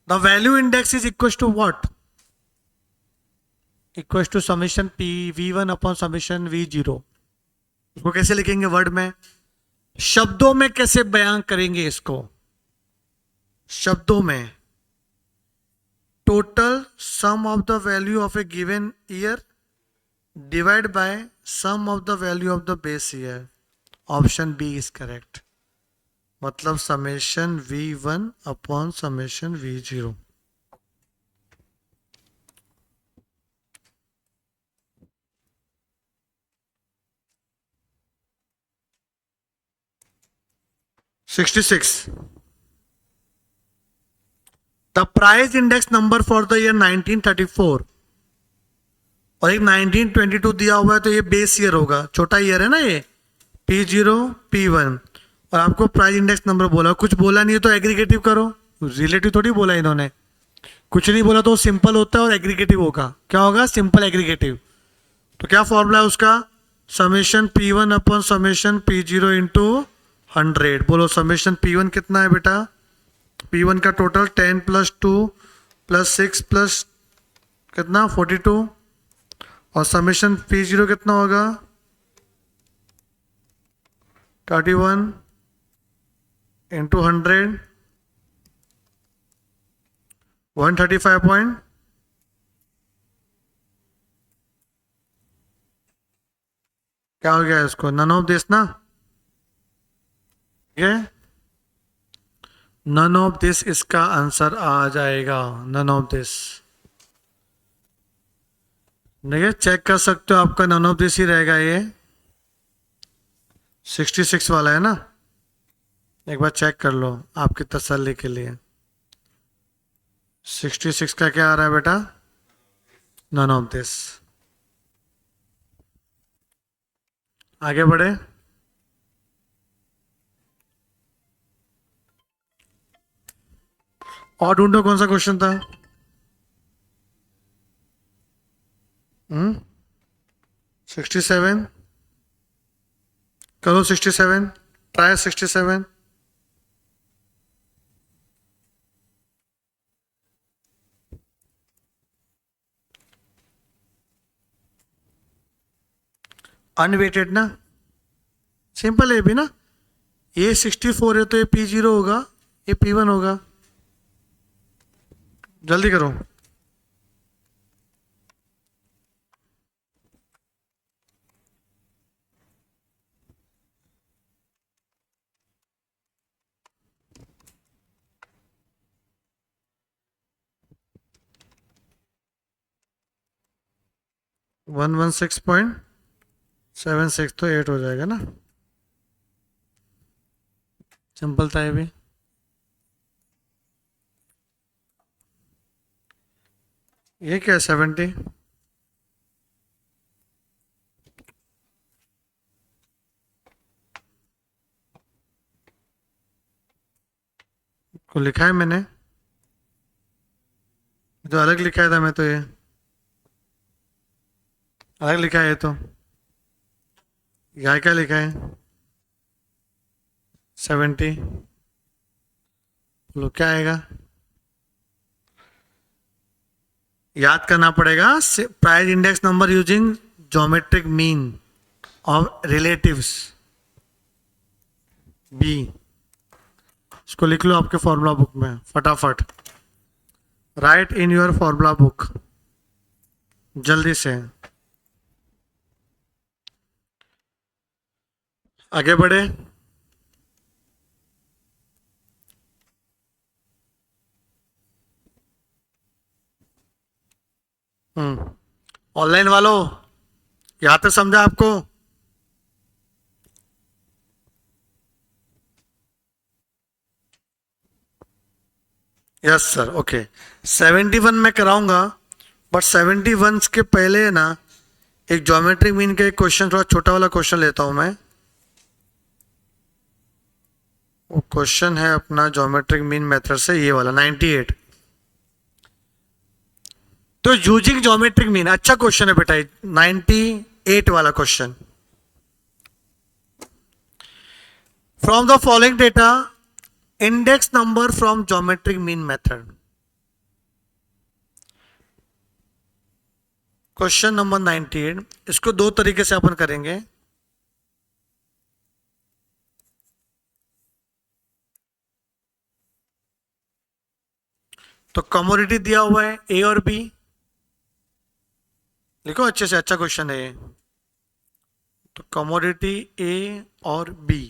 the value index is equal to what? Equal to summation V1 upon summation V0। इसको कैसे लिखेंगे वर्ड में? शब्दों में कैसे बयान करेंगे इसको? शब्दों में total sum of the value of a given year divide by sum of the value of the base year. Option B is correct, मतलब summation V1 upon summation V0। Sixty six, the price index number for the year 1934 और एक 1922 दिया हुआ है, तो ये base year होगा, छोटा ईयर है ना ये, P0 P1, और आपको प्राइस इंडेक्स नंबर बोला, कुछ बोला नहीं है तो एग्रीगेटिव करो। रिलेटिव थोड़ी बोला इन्होंने, कुछ नहीं बोला तो सिंपल होता है और एग्रीगेटिव होगा। क्या होगा? Simple aggregative. तो क्या फॉर्मूला है उसका? Summation P1 upon summation P0 into 100। बोलो समेशन P1 कितना है बेटा? P1 का टोटल 10 प्लस 2 प्लस 6 प्लस कितना 42, और समेशन P0 कितना होगा? 31 इंटू 100, 135 पॉइंट, क्या हो गया इसको? नन ऑफ दिस ना, ठीक है, नन ऑफ दिस इसका आंसर आ जाएगा, नन ऑफ दिस। देखिए चेक कर सकते हो, आपका नन ऑफ दिस ही रहेगा ये। 66 वाला है ना, एक बार चेक कर लो आपकी तसल्ली के लिए। 66 का क्या आ रहा है बेटा? None of this. आगे बढ़े, और ढूंढो कौन सा क्वेश्चन था। 67 करो, 67 ट्राई 67। अनवेटेड ना, सिंपल है भी ना, ये 64 है तो ये P0 होगा, ये P1 होगा। जल्दी करो। वन 116.76 तो 8 हो जाएगा ना, सिंपल था ये भी। ये क्या है 70? को लिखा है मैंने, तो अलग लिखा था, मैं तो ये अलग लिखा है, ये तो यहाँ क्या लिखा है 70? बोलो क्या आएगा? याद करना पड़ेगा, price index number using geometric mean of relatives, B. इसको लिख लो आपके फॉर्मूला बुक में फटाफट, write in your formula book, जल्दी से आगे बढ़े। ऑनलाइन वालों, यहां तक समझा आपको? Yes sir, okay. 71 में कराऊंगा, बट 71 के पहले ना एक ज्योमेट्रिक मीन का एक क्वेश्चन, थोड़ा छोटा वाला क्वेश्चन लेता हूं मैं। वो क्वेश्चन है अपना ज्योमेट्रिक मीन मेथड से, ये वाला 98। तो यूजिंग ज्योमेट्रिक मीन, अच्छा क्वेश्चन है बेटा 98 वाला question. From the following data index number from geometric mean method. Question number 98, इसको दो तरीके से अपन करेंगे। तो कमोडिटी दिया हुआ है ए और बी, लिखो अच्छे से, अच्छा क्वेश्चन है ये। तो कमोडिटी ए और बी,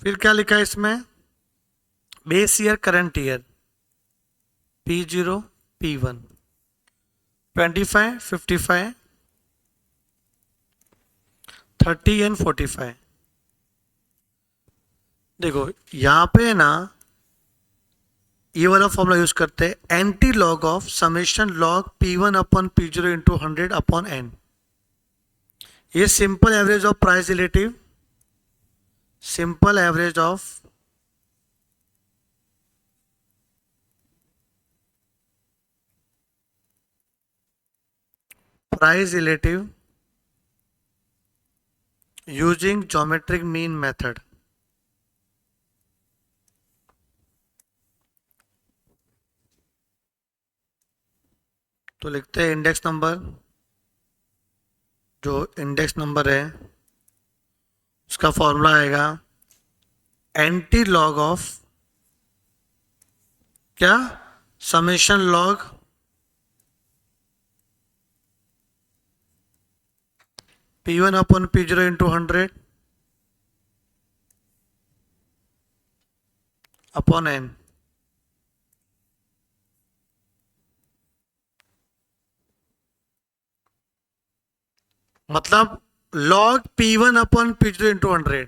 फिर क्या लिखा है इसमें, base year current year P0 P1 25 55 30 and 45। देखो यहां पे ना ये वाला फॉर्मूला यूज करते हैं, anti log of summation log P1 upon P0 into 100 upon n। ये simple average of price relative, simple average of price relative using geometric mean method. तो लिखते हैं इंडेक्स नंबर, जो इंडेक्स नंबर है उसका formula आएगा एंटी लॉग ऑफ क्या, summation log P1 upon P0 into 100 upon n। मतलब log P1 upon P0 into 100।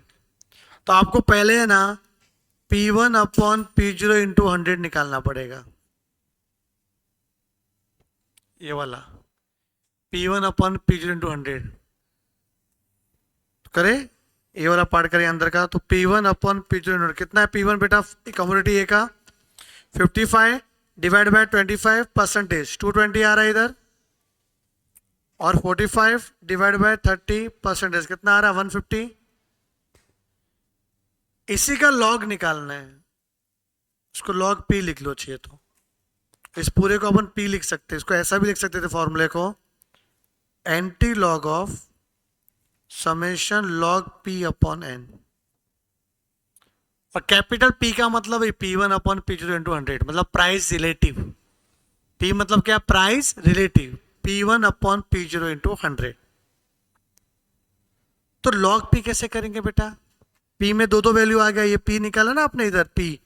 तो आपको पहले है ना P1 अपॉन P0 इंटू 100 निकालना पड़ेगा, ये वाला P1 अपॉन P0 इंटू 100 करे, ये वाला पार्ट करें अंदर का। तो P1 अपॉन P0 कितना है, P1 बेटा कम्युनिटी ए का 55 डिवाइड बाय 25 परसेंटेज 220 आ रहा है इधर, और 45 डिवाइड बाय 30 परसेंटेज कितना आ रहा है 150। इसी का लॉग निकालना है, इसको लॉग P लिख लो चाहिए तो, इस पूरे को अपन P लिख सकते हैं, इसको ऐसा भी लिख सकते थे फॉर्मूले को, anti log of summation log P upon n। और कैपिटल P का मतलब P1 अपॉन P0 इंटू 100, मतलब प्राइस रिलेटिव। P मतलब क्या, price relative, P1 upon P0 into 100। तो लॉग P कैसे करेंगे बेटा, P में दो दो वैल्यू आ गया, ये P निकाला ना आपने इधर, P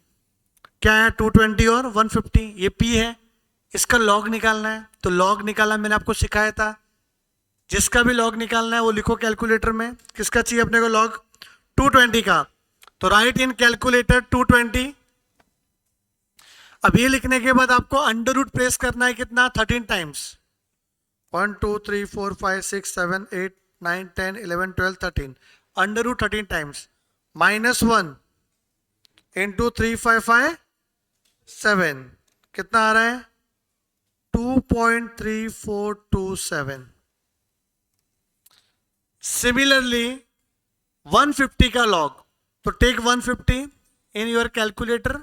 क्या है 220 और 150, ये P है, इसका लॉग निकालना है। तो लॉग निकाला मैंने आपको सिखाया था, जिसका भी लॉग निकालना है वो लिखो कैलकुलेटर में। किसका चाहिए अपने को लॉग? 220 का। तो राइट इन कैलकुलेटर 220। अब ये लिखने के बाद आपको अंडर रूट प्रेस करना है कितना? 13 times. 1 2 3 4 5 6 7 8 9 10 11 12 13 under root 13 times. -1 into 3557 कितना आ रहा है? 2.3427। सिमिलरली 150 का लॉग, तो take 150 in your calculator.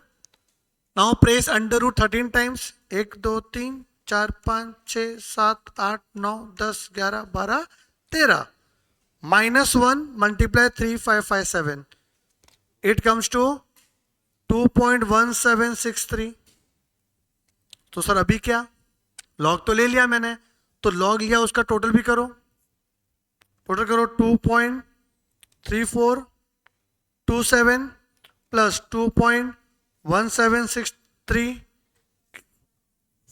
Now press under root 13 times. 1 2 3 4 5 6 7 8 9 10 11 12 13 -1 multiply 3557 it comes to 2.1763। तो सर अभी क्या? लॉग तो ले लिया मैंने, तो लॉग लिया उसका टोटल भी करो। टोटल करो 2.3427 प्लस 2.1763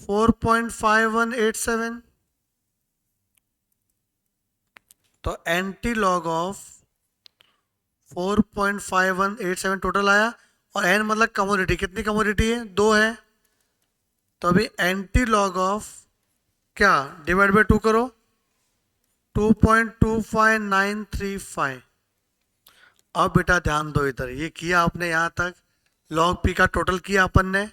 4.5187। तो एंटी लॉग ऑफ 4.5187 टोटल आया। और एन मतलब कमोडिटी, कितनी कमोडिटी है? 2 है। तो अभी एंटी लॉग ऑफ क्या? डिवाइड बाय 2 करो, 2.25935। अब बेटा ध्यान दो इधर, ये किया आपने यहां तक, लॉग पी का टोटल किया अपन ने,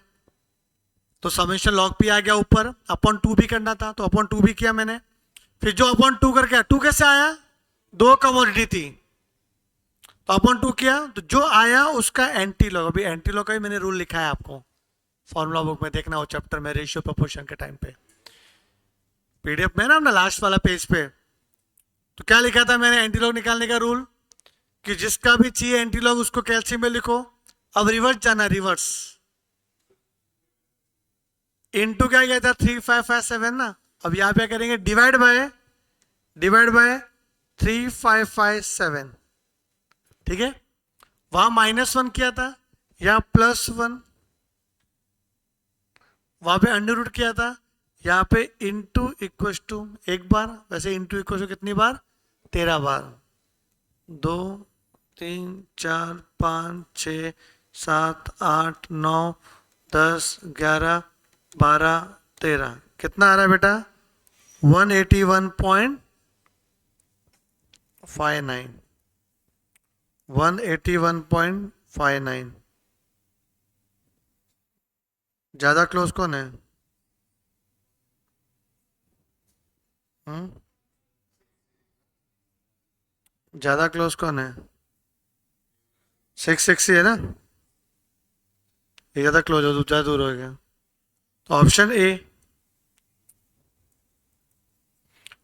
तो समेशन लॉग पी आ गया ऊपर। अपॉन 2 भी करना था, तो अपॉन 2 भी किया मैंने। फिर जो अपॉन 2 करके 2 कैसे आया? 2 कमोडिटी थी, तो अपॉन 2 किया, तो जो आया उसका एंटी लॉग। अभी एंटी लॉग का भी मैंने रूल लिखा है आपको, फॉर्मूला बुक में देखना हो चैप्टर में, रेशियो प्रोपोर्शन के टाइम पे, पीडीएफ में ना अपना लास्ट वाला पेज पे। तो क्या लिखा था मैंने एंटी लॉग निकालने का रूल? कि जिसका भी चाहिए एंटी लॉग उसको कैल्शियम में लिखो। अब रिवर्स जाना, रिवर्स इनटू क्या गया था? 3557 ना। अब यहां पे करेंगे डिवाइड बाय 3557। ठीक है, वहां -1 किया था, यहां +1, वहां पे अंडर रूट किया था, यहाँ पे इंटू इक्वल टू एक बार, वैसे इंटू इक्वल टू कितनी बार? 13 बार। 2 3 4 5 6 7 8 9 10 11 12 13 कितना आ रहा है बेटा? 181.59। 181.59। ज्यादा क्लोज कौन है? ज्यादा क्लोज कौन है? 660 है ना, ये ज्यादा क्लोज हो, ज्यादा दूर हो गया। तो ऑप्शन ए।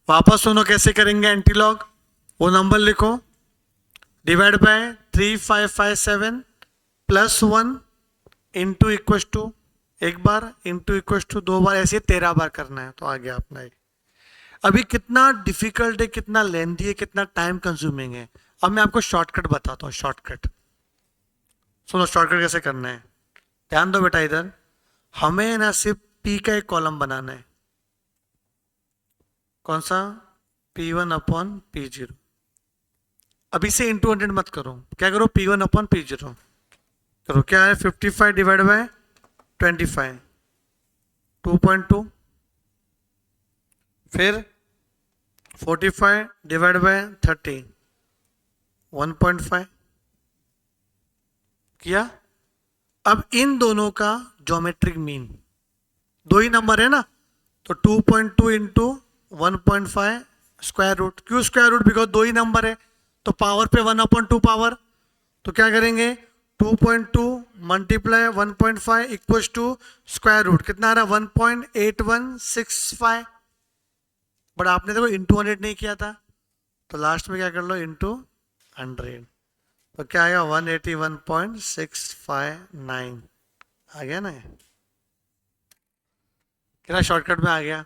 वापस सुनो कैसे करेंगे एंटी लॉग, वो नंबर लिखो, divide by 3557 +1 into equal to एक बार, इंटू इक्वल टू 2 बार, ऐसे 13 बार करना है। तो आ गया अपना एक। अभी कितना डिफिकल्ट है, कितना लेंथी है, कितना टाइम कंज्यूमिंग है। अब मैं आपको शॉर्टकट बताता हूँ। शॉर्टकट सुनो, शॉर्टकट कैसे करना है, ध्यान दो बेटा इधर। हमें ना सिर्फ पी का एक कॉलम बनाना है। कौन सा? P1/P0। अभी से इंटू 100 मत करो, क्या करो? P1/P0 करो। क्या है? 55 डिवाइड बाय 25 2.2, फिर 45 डिवाइड बाय 30 1.5 किया। अब इन दोनों का ज्योमेट्रिक मीन, दो ही नंबर है ना, तो 2.2 इंटू 1.5 स्क्वायर रूट। क्यों स्क्वायर रूट? बिकॉज दो ही नंबर है, तो पावर पे 1/2 पावर। तो क्या करेंगे? 2.2 multiply 1.5 equal to square root, कितना आ रहा है? 1.8165। बट आपने देखो इंटू 100 नहीं किया था, तो लास्ट में क्या कर लो? इंटू 100। तो क्या आएगा? 181.659 आ गया ना, कितना शॉर्टकट में आ गया।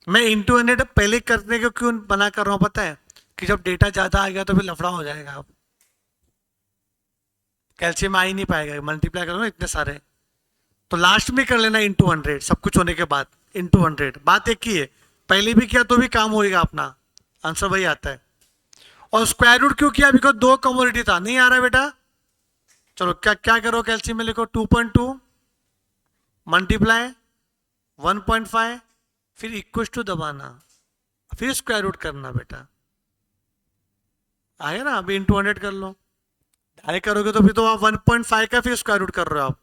मैं इंटू 100 पहले करने को क्यों बना कर रहा हूं पता है? कि जब डेटा ज्यादा आ गया तो फिर लफड़ा हो जाएगा, अब कैल्शियम आ ही नहीं पाएगा, मल्टीप्लाई करो ना इतने सारे। तो लास्ट में कर लेना इंटू 100, सब कुछ होने के बाद इंटू 100। बात एक ही है, पहले भी किया तो भी काम होएगा अपना, आंसर वही आता है। और स्क्वायर रूट क्यों किया? बिकॉज दो कमोडिटी था, नहीं आ रहा बेटा। चलो क्या क्या करो, कैल्शियम में लिखो 2.2 मल्टीप्लाई 1.5, फिर इक्वल टू दबाना, फिर स्क्वायर रूट करना बेटा। आया ना? अभी इंटू 100 कर लो, डायरेक्ट करोगे तो फिर तो आप 1.5 का फिर स्क्वायर रूट कर रहे हो आप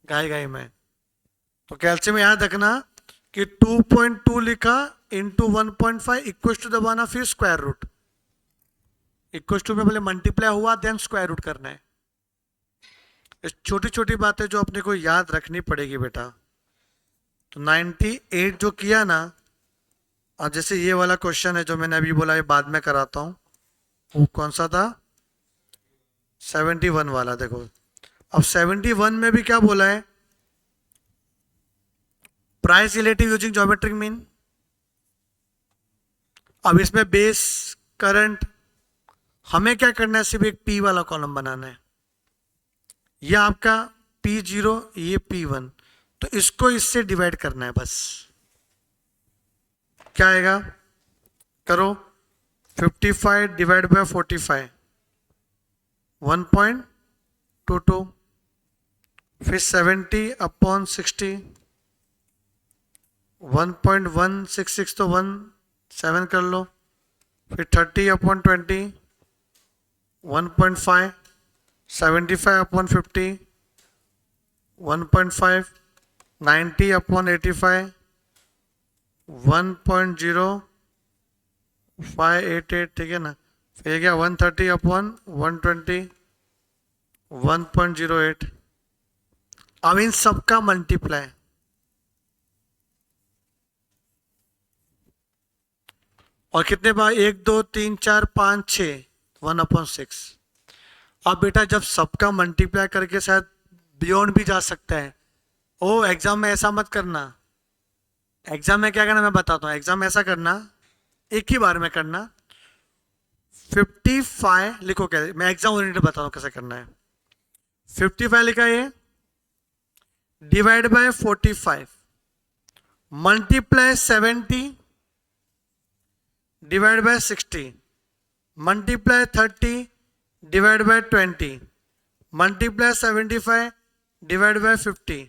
गाय गाय में। तो कैल्शियम में याद रखना कि 2.2 लिखा इंटू 1.5 इक्वल टू दबाना, फिर स्क्वायर रूट। इक्वल टू में पहले मल्टीप्लाई हुआ, देन स्क्वायर रूट करना है। छोटी छोटी बातें जो अपने को याद रखनी पड़ेगी बेटा। तो 98 जो किया ना, और जैसे ये वाला क्वेश्चन है जो मैंने अभी बोला, ये बाद में कराता हूं, वो कौन सा था? 71 वाला। देखो अब 71 में भी क्या बोला है? Price relative using geometric mean. अब इसमें बेस करंट, हमें क्या करना है? सिर्फ एक पी वाला कॉलम बनाना है। यह आपका P0, ये P1, तो इसको इससे डिवाइड करना है बस। क्या आएगा? करो 55 डिवाइड बाय 45, 1.22, फिर 70 अपॉन 60, 1.166, तो 17 कर लो, फिर 30 अपॉन 20, 1.5, 75 अपॉन 50, 1.5, 90 अपॉन 85, 1.0588, ठीक है ना? फिर क्या 130 अपॉन 120, 1.08। अब इन सबका मल्टीप्लाई, और कितने बार? 1 2 3 4 5 6, 1/6। अब बेटा जब सबका मल्टीप्लाई करके शायद बियॉन्ड भी जा सकता है। ओ एग्जाम में ऐसा मत करना। एग्जाम में क्या करना मैं बताता हूँ। एग्जाम में ऐसा करना, एक ही बार में करना। 55 लिखो, क्या मैं एग्जाम ओरिएंटेड बताता हूँ कैसे करना है। 55 लिखा है, divide by 45, multiply 70 divide by 60, multiply 30 divide by 20, multiply 75 divide by 50,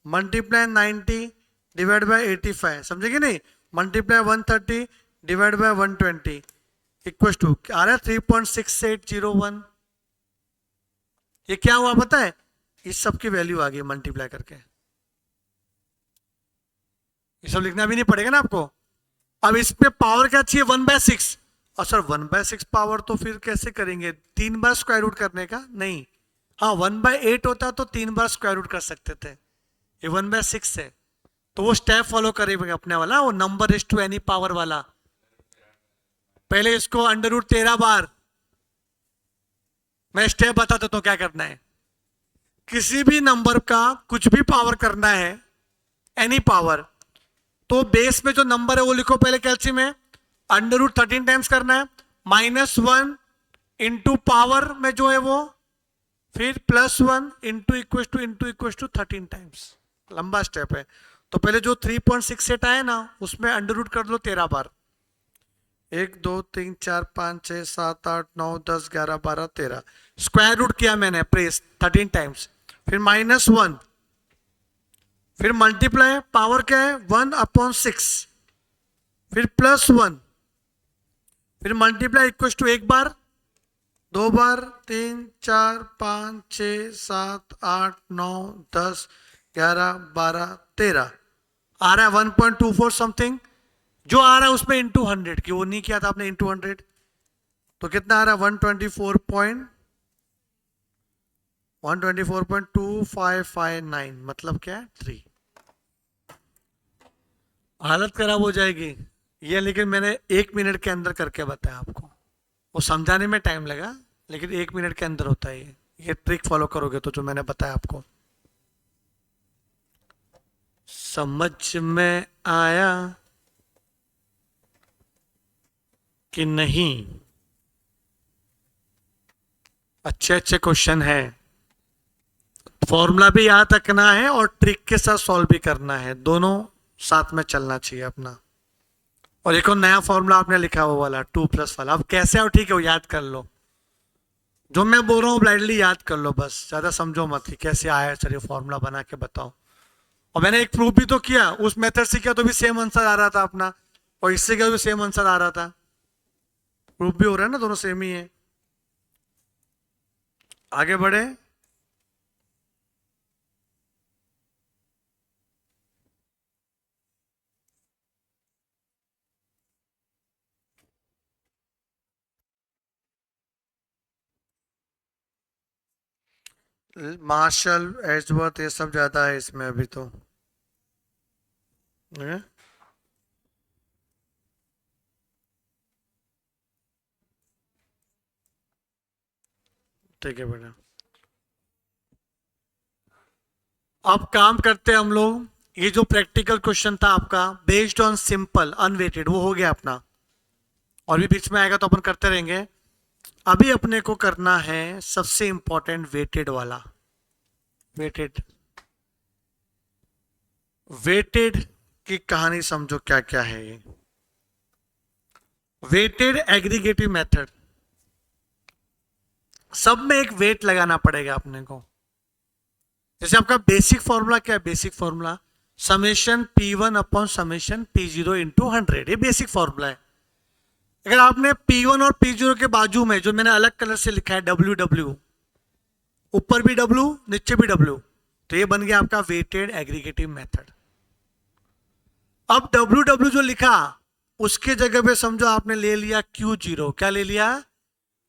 multiply 90 divide by 85, समझेंगे नहीं? Multiply 130 divide by 120 equal to आ रहा है 3.6801। ये क्या हुआ पता है? इस सब की वैल्यू आ गई मल्टीप्लाई करके। ये सब लिखना भी नहीं पड़ेगा ना आपको। अब इस पे पावर क्या चाहिए? 1/6। और सर 1/6 पावर तो फिर कैसे करेंगे? 3 बार स्क्वायर रूट करने का नहीं। हाँ 1/8 होता तो 3 बार स्क्वायर रूट कर सकते थे। ये 1/6 है तो वो स्टेप फॉलो करेंगे अपने वाला, वो number is to any power वाला। पहले इसको √13 बार, मैं स्टेप बता देता हूं क्या करना है। किसी भी नंबर का कुछ भी पावर करना है, एनी पावर, तो बेस में जो नंबर है वो लिखो पहले कैल्शियम में, √13 टाइम्स करना है, -1 इंटू पावर में जो है वो, फिर +1 इंटू इक्वल टू 13 टाइम्स। लंबा स्टेप है। तो पहले जो 3.68 आए ना उसमें अंडर कर लो 13 बार। 1 2 3 4 5 6 7 8 9 10 11 12 13, स्क्वायर रूट किया मैंने प्रेस 13 टाइम्स, फिर -1, फिर मल्टीप्लाई, पावर क्या है 1/6, फिर +1, फिर मल्टीप्लाई इक्वल टू 1 बार, 2 बार, 3 4 5 6 7 8 9 10 11 12 13, आ रहा है 1.24 समथिंग। जो आ रहा है उसमें इंटू 100 की, वो नहीं किया था आपने इंटू 100, तो कितना आ रहा है 124.2559, मतलब क्या है 3। हालत खराब हो जाएगी ये, लेकिन मैंने 1 मिनट के अंदर करके बताया आपको। वो समझाने में टाइम लगा लेकिन 1 मिनट के अंदर होता है ये ट्रिक फॉलो करोगे तो जो मैंने बताया आपको। समझ में आया कि नहीं? अच्छे अच्छे क्वेश्चन है, फॉर्मूला भी याद रखना है और ट्रिक के साथ सॉल्व भी करना है, दोनों साथ में चलना चाहिए अपना। और एक और नया फॉर्मूला आपने लिखा वो वाला 2+ वाला, अब कैसे हो ठीक है वो याद कर लो, जो मैं बोल रहा हूँ ब्लाइंडली याद कर लो, बस ज्यादा समझो मत कि कैसे आया, चलिए फॉर्मूला बना के बताओ। और मैंने एक प्रूफ भी तो किया, उस मेथड से किया तो भी सेम आंसर आ रहा था अपना, और इससे किया तो भी सेम आंसर आ रहा था। प्रूफ भी हो रहा है ना, दोनों सेम ही है। आगे बढ़े। मार्शल, एजवर्थ, ये सब ज्यादा है इसमें अभी तो। है? ठीक है बेटा। अब काम करते हैं हम लोग, ये जो प्रैक्टिकल क्वेश्चन था आपका बेस्ड ऑन सिंपल अनवेटेड वो हो गया अपना, और भी बीच में आएगा तो अपन करते रहेंगे। अभी अपने को करना है सबसे इंपॉर्टेंट वेटेड वाला। वेटेड, वेटेड की कहानी समझो क्या क्या है ये। वेटेड एग्रीगेटिव मेथड, सब में एक वेट लगाना पड़ेगा अपने को। जैसे आपका बेसिक फॉर्मूला क्या है, basic formula summation P1 upon summation P0 into 100, ये बेसिक फॉर्मूला है। अगर आपने P1 और P0 के बाजू में जो मैंने अलग कलर से लिखा है WW, ऊपर भी W नीचे भी W, तो ये बन गया आपका वेटेड एग्रीगेटिव मेथड। अब WW जो लिखा उसके जगह पे समझो आपने ले लिया Q0, क्या ले लिया,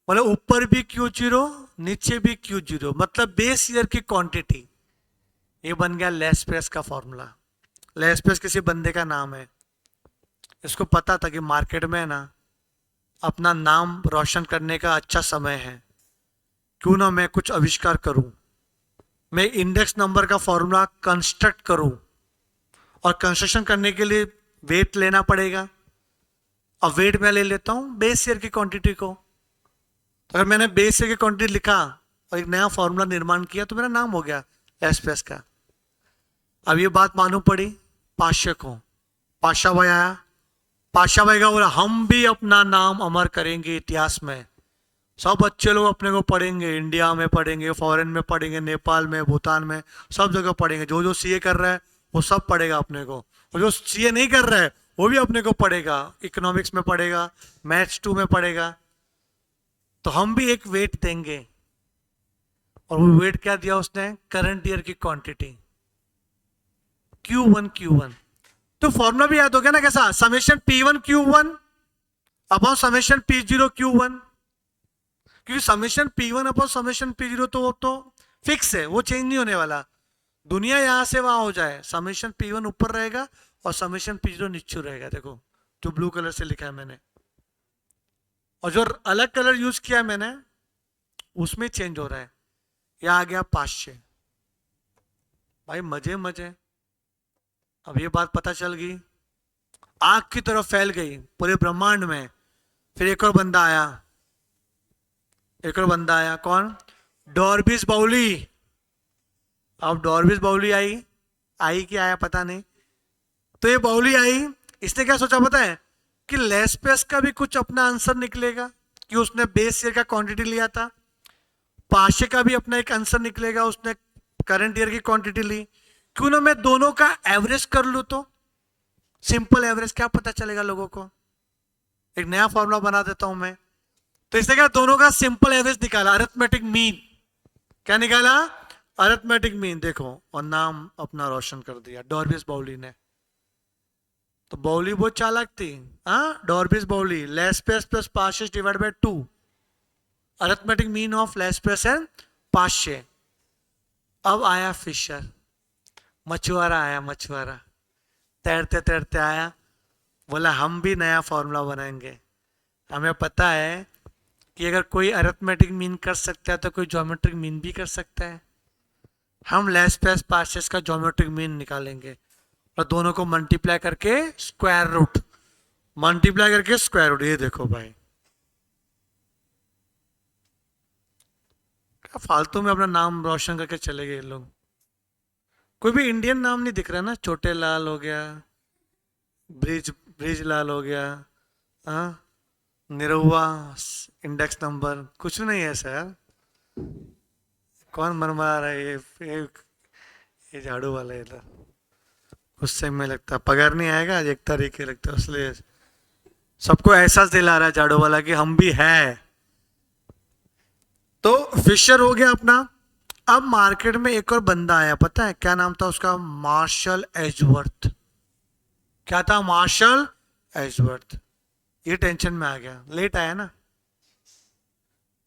मतलब ऊपर भी Q0 नीचे भी Q0, मतलब बेस ईयर की क्वांटिटी। ये बन गया लेस्पेस का फॉर्मूला। लेस्पेस किसी बंदे का नाम है, इसको पता था कि मार्केट में है ना अपना नाम रोशन करने का अच्छा समय है, क्यों ना मैं कुछ आविष्कार करूं, मैं इंडेक्स नंबर का फॉर्मूला कंस्ट्रक्ट करूं, और कंस्ट्रक्शन करने के लिए वेट लेना पड़ेगा। अब वेट मैं ले लेता हूं बेस ईयर की क्वांटिटी को, तो अगर मैंने बेस ईयर की क्वांटिटी लिखा और एक नया फॉर्मूला निर्माण किया तो मेरा नाम हो गया लेस्पेस का। अब ये बात मालूम पड़ी पाशा को, पाशा भाई आया, पाशा भाई का बोला हम भी अपना नाम अमर करेंगे इतिहास में, सब अच्छे लोग अपने को पढ़ेंगे, इंडिया में पढ़ेंगे, फॉरेन में पढ़ेंगे, नेपाल में, भूटान में, सब जगह पढ़ेंगे। जो जो सीए कर रहा है वो सब पढ़ेगा अपने को, और जो सीए नहीं कर रहा है वो भी अपने को पढ़ेगा, इकोनॉमिक्स में पढ़ेगा, मैथ्स 2 में पढ़ेगा। तो हम भी एक वेट देंगे, और वो वेट क्या दिया उसने, करंट ईयर की क्वांटिटी Q1 तो फॉर्मूला भी याद हो गया ना कैसा, summation P1 Q1 upon summation P0 Q1, क्योंकि summation P1 upon summation P0 तो वो तो फिक्स है, वो चेंज नहीं होने वाला। दुनिया यहां से वहां हो जाए, समेशन P1 ऊपर रहेगा और समेशन P0 नीचे रहेगा। देखो जो ब्लू कलर से लिखा है मैंने, और जो अलग कलर यूज किया है मैंने उसमें चेंज हो रहा है। यह आ गया 500, भाई मजे मजे। अब ये बात पता चल गई, आग की तरफ फैल गई पूरे ब्रह्मांड में। फिर एक और बंदा आया, एक और बंदा आया, कौन, डॉर्बिस बाउली। अब डॉर्बिस बाउली आई, आई क्या आया पता नहीं, तो ये बाउली आई, इसने क्या सोचा पता है कि लेस्पेस का भी कुछ अपना आंसर निकलेगा, कि उसने बेस ईयर का क्वांटिटी लिया था। पाशे का भी अपना एक आंसर निकलेगा, उसने करंट ईयर की क्वांटिटी ली। क्यों ना मैं दोनों का एवरेज कर लूं, तो सिंपल एवरेज, क्या पता चलेगा लोगों को। एक नया फॉर्मूला बना देता हूं मैं। तो इसने क्या दोनों का सिंपल एवरेज निकाला, अरिथमेटिक मीन। क्या निकाला, अरिथमेटिक मीन, देखो, और नाम अपना रोशन कर दिया डॉर्बिस बाउली ने। तो बाउली बहुत चालाक थी, हाँ, Dorbish Bowley, Laspeyres plus Paasche divide by 2, arithmetic mean of Laspeyres and Paasche. अब आया फिशर, मछुआरा आया, मछुआरा तैरते तैरते आया, बोला हम भी नया फॉर्मूला बनाएंगे। हमें पता है कि अगर कोई अरिथमेटिक मीन कर सकता है तो कोई ज्योमेट्रिक मीन भी कर सकता है। हम लेस्पेस पाशेस का ज्योमेट्रिक मीन निकालेंगे, और दोनों को मल्टीप्लाई करके स्क्वायर रूट, मल्टीप्लाई करके स्क्वायर रूट। ये देखो भाई, क्या फालतू में अपना नाम रोशन करके चले गए लोग। कोई भी इंडियन नाम नहीं दिख रहा ना, छोटे लाल हो गया, ब्रिज ब्रिज लाल हो गया, हाँ, निरहुआ, इंडेक्स नंबर कुछ नहीं है सर। कौन बनवा रहा है ये झाड़ू वाला इधर, उससे में लगता है पगार नहीं आएगा आज, 1 तारीख के लगता है, इसलिए सबको एहसास दिला रहा है झाड़ू वाला कि हम भी है। तो फिशर हो गया अपना। अब मार्केट में एक और बंदा आया, पता है क्या नाम था उसका? Marshall Edgeworth. क्या था? Martial Edgeworth. ये टेंशन में आ गया, लेट आया ना।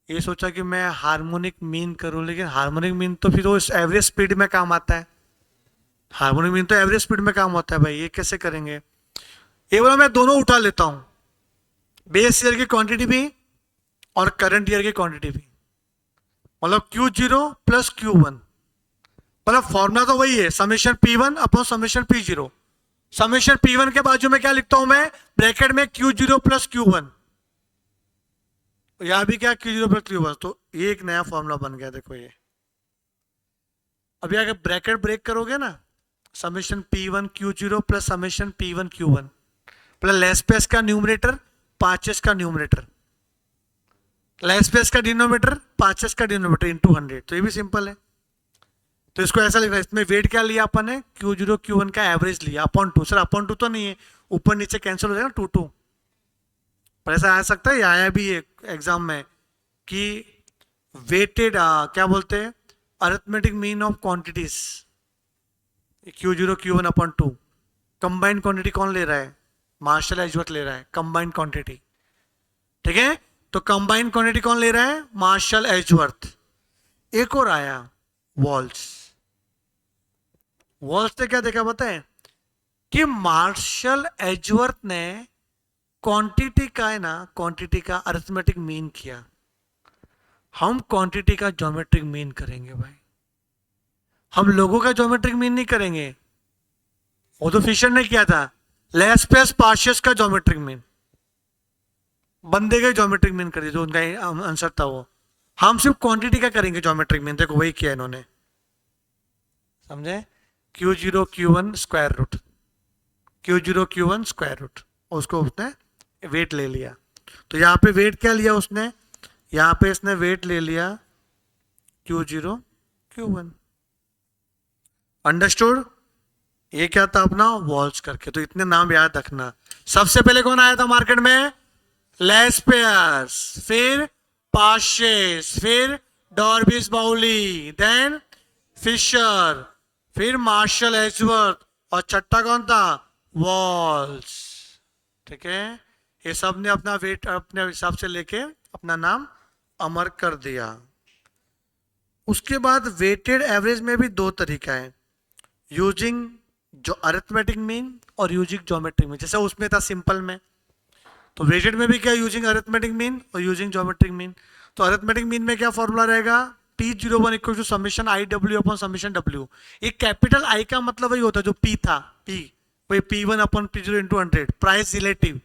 ये सोचा कि मैं हार्मोनिक मीन करूं, लेकिन हार्मोनिक मीन तो फिर वो एवरेज स्पीड में काम आता है। हार्मोनिक मीन तो एवरेज स्पीड में काम होता है भाई, ये कैसे करेंगे? ये बोला मैं दोनों उठा लेता हूं, बेस ईयर की क्वांटिटी भी और करंट ईयर की क्वांटिटी भी, मतलब Q0 प्लस Q1। मतलब फॉर्मूला तो वही है, summation P1 upon summation P0। Summation P1 के बाजू में क्या लिखता हूं मैं? ब्रैकेट में Q0 प्लस Q1। यहां भी क्या? Q0 plus Q1। तो ये एक नया फॉर्मूला बन गया, देखो ये। अभी अगर ब्रैकेट ब्रेक करोगे ना, summation P1 Q0 plus summation P1 Q1 plus Laspeyres का न्यूमरेटर 5s का न्यूमरेटर, लेस पेस का डिनोमीटर 5s का डिनोमीटर इंटू 100। तो ये भी सिंपल है। तो इसको ऐसा लिखना है, इसमें वेट क्या लिया अपन ने? Q0 Q1 का एवरेज लिया अपॉन 2। सर अपॉन 2 तो नहीं है, ऊपर नीचे कैंसिल हो जाएगा 2 2। पर ऐसा आ सकता है, आया भी है एग्जाम में कि वेटेड क्या बोलते हैं, arithmetic mean of quantities Q0 Q1 upon 2। Combined quantity कौन ले रहा है? मार्शल एजवर्थ ले रहा है कंबाइंड क्वांटिटी। ठीक है, तो कंबाइंड क्वांटिटी कौन ले रहा है? Marshall Edgeworth. एक और आया वॉल्स। वॉल्स ने क्या देखा पता है? कि मार्शल एजवर्थ ने क्वांटिटी का है ना, क्वांटिटी का अरिथमेटिक मीन किया। हम क्वांटिटी का ज्योमेट्रिक मीन करेंगे भाई, हम लोगों का ज्योमेट्रिक मीन नहीं करेंगे। वो तो फिशर ने किया था, लेस प्लस पार्शियस का ज्योमेट्रिक मीन, बंदे का ज्योमेट्रिक मीन कर दिया, जो उनका आंसर था वो। हम सिर्फ क्वांटिटी का करेंगे ज्योमेट्रिक मीन। देखो वही किया इन्होंने, समझे? Q0 Q1 square root, Q0 Q1 square root, उसको उसने वेट ले लिया। तो यहाँ पे वेट क्या लिया उसने? यहाँ पे इसने वेट ले लिया Q0 Q1। अंडरस्टूड? ये क्या था अपना? वॉल्स करके। तो इतने नाम याद रखना। सबसे पहले कौन आया था मार्केट में? लेस पेयर्स, फिर पाशेस, फिर डॉर्बिस बाउली, देन फिशर, फिर मार्शल एजवर्थ, और छठा कौन था? वॉल्स। ठीक है, ये सब ने अपना वेट अपने हिसाब से लेके अपना नाम अमर कर दिया। उसके बाद वेटेड एवरेज में भी दो तरीका है, यूजिंग जो अरिथमेटिक मीन और यूजिंग ज्योमेट्रिक मीन। जैसे उसमें था सिंपल में, तो वेटेड में भी क्या? यूजिंग अरिथमेटिक मीन और यूजिंग ज्योमेट्रिक मीन। तो अरिथमेटिक मीन में क्या फॉर्मूला रहेगा? P01 equal to summation IW upon summation W। एक कैपिटल I का मतलब वही होता है जो P था, P वही P1 upon P0 into 100, price relative.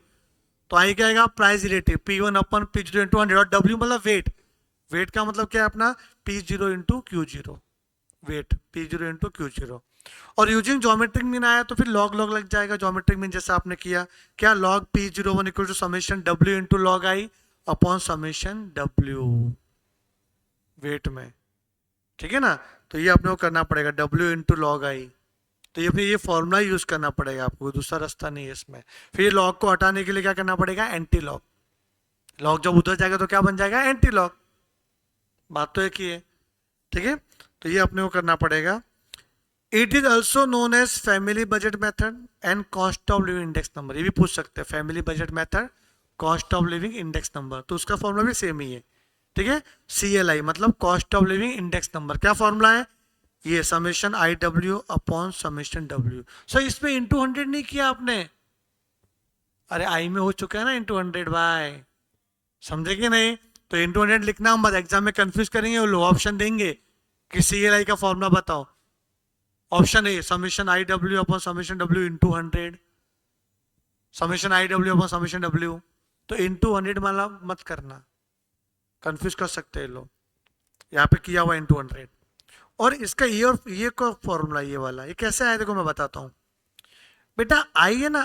तो I क्या आएगा? Price relative P1 upon P0 into 100, और W मतलब वेट। वेट का मतलब क्या है अपना? P0 into Q0, wait P0 into Q0। और यूजिंग ज्योमेट्रिक मीन आया तो फिर लॉग लॉग लग जाएगा ज्योमेट्रिक मीन, जैसा आपने किया। क्या? Log P01 equal to summation W into log I upon summation W, weight में। ठीक है ना? तो ये अपने को करना पड़ेगा W इंटू लॉग I। तो ये फिर ये फॉर्मूला यूज करना पड़ेगा आपको, दूसरा रास्ता नहीं है इसमें। फिर लॉग को हटाने के लिए क्या करना पड़ेगा? Anti log. लॉग जब उधर जाएगा तो क्या बन जाएगा? Anti log. बात तो एक ही है। ठीक है, तो ये अपने को करना पड़ेगा। It is also known as family budget method and cost of living index number. ये भी पूछ सकते हैं, family budget method, cost of living index number. तो उसका फॉर्मूला भी सेम ही है। ठीक है, CLI मतलब cost of living index number. क्या फॉर्मूला है? ये summation IW upon summation W। सो इसमें इंटू 100 नहीं किया आपने? अरे I में हो चुका है ना इंटू 100 भाई, समझे कि नहीं? तो इंटू 100 लिखना मत, एग्जाम में कंफ्यूज करेंगे वो लोग। ऑप्शन देंगे कि CLI का फॉर्मूला बताओ। Option A summation IW upon summation W into 100, summation IW upon summation W। तो इंटू 100 वाला मत करना, कंफ्यूज कर सकते हैं लोग। यहाँ पे किया हुआ इंटू 100। और इसका ये और ये का फॉर्मूला ये वाला, ये कैसे आया देखो मैं बताता हूँ। बेटा आई है ना,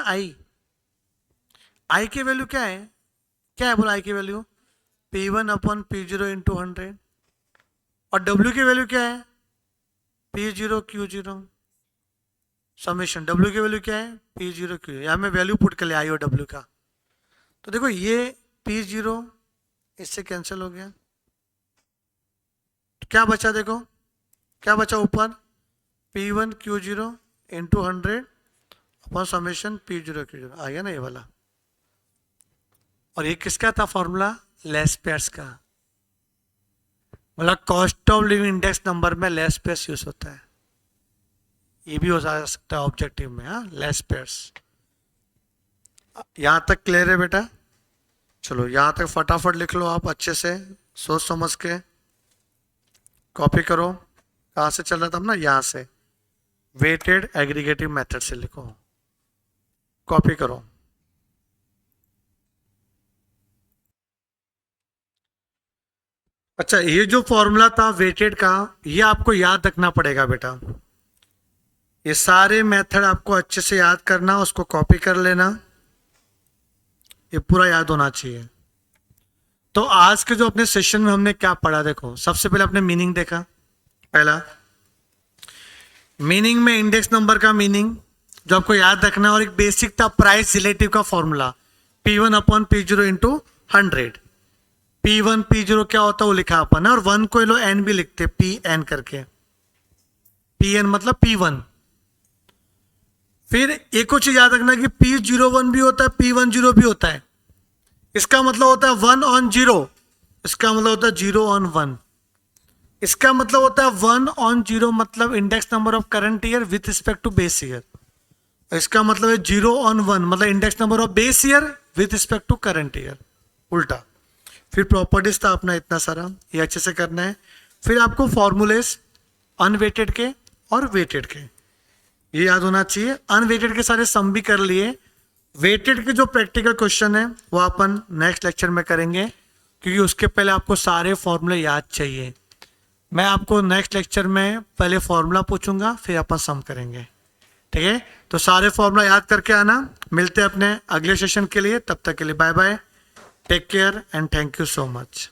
आई की वैल्यू क्या है बोला आई की value P1 upon P0 into 100, और W की वैल्यू क्या है P0 Q0 समेशन। W की वैल्यू क्या है P0 Q0, यहाँ मैं वैल्यू पुट कर लिया आई और W का। तो देखो ये P0 इससे कैंसिल हो गया, तो क्या बचा, देखो क्या बचा ऊपर P1 Q0 into 100 upon summation P0 Q0, आ गया ना ये वाला। और ये किसका था फॉर्मूला, लेस पेयर्स का, मतलब cost of living index number में लेस पेयर्स यूज होता है, ये भी हो सकता है ऑब्जेक्टिव में, हाँ लेस पेयर्स। यहां तक क्लियर है बेटा? चलो यहां तक फटाफट लिख लो आप अच्छे से, सोच समझ के कॉपी करो। कहां से चल रहा था हम ना, यहां से वेटेड एग्रीगेटिव मेथड से लिखो, कॉपी करो। अच्छा ये जो फॉर्मूला था वेटेड का, ये आपको याद रखना पड़ेगा बेटा, ये सारे मेथड आपको अच्छे से याद करना, उसको कॉपी कर लेना, ये पूरा याद होना चाहिए। तो आज के जो अपने सेशन में हमने क्या पढ़ा, देखो सबसे पहले अपने मीनिंग देखा। पहला मीनिंग में इंडेक्स नंबर का मीनिंग जो आपको याद रखना है, और एक बेसिक था प्राइस रिलेटिव का formula P1 upon P0 into 100। P1 P0 क्या होता है वो लिखा अपन है, और 1 को लो n भी लिखते PN करके, PN मतलब P1। फिर एक और चीज याद रखना कि P01 भी होता है P10 भी होता है, इसका मतलब होता है 1 ऑन 0, इसका मतलब होता है 0 ऑन 1, इसका मतलब होता है 1 ऑन 0 मतलब index number of current year with respect to base year, इसका मतलब है 0 ऑन 1 मतलब index number of base year with respect to current year, उल्टा। फिर प्रॉपर्टीज था अपना इतना सारा, ये अच्छे से करना है। फिर आपको फॉर्मूलेस अनवेटेड के और वेटेड के, ये याद होना चाहिए। अनवेटेड के सारे सम भी कर लिए, वेटेड के जो प्रैक्टिकल क्वेश्चन है वो अपन नेक्स्ट लेक्चर में करेंगे, क्योंकि उसके पहले आपको सारे फॉर्मूले याद चाहिए। मैं आपको नेक्स्ट लेक्चर में पहले फॉर्मूला पूछूंगा, फिर अपन सम करेंगे, ठीक है? तो सारे फॉर्मूला याद करके आना। मिलते हैं अपने अगले सेशन के लिए, तब तक के लिए bye bye, take care and thank you so much.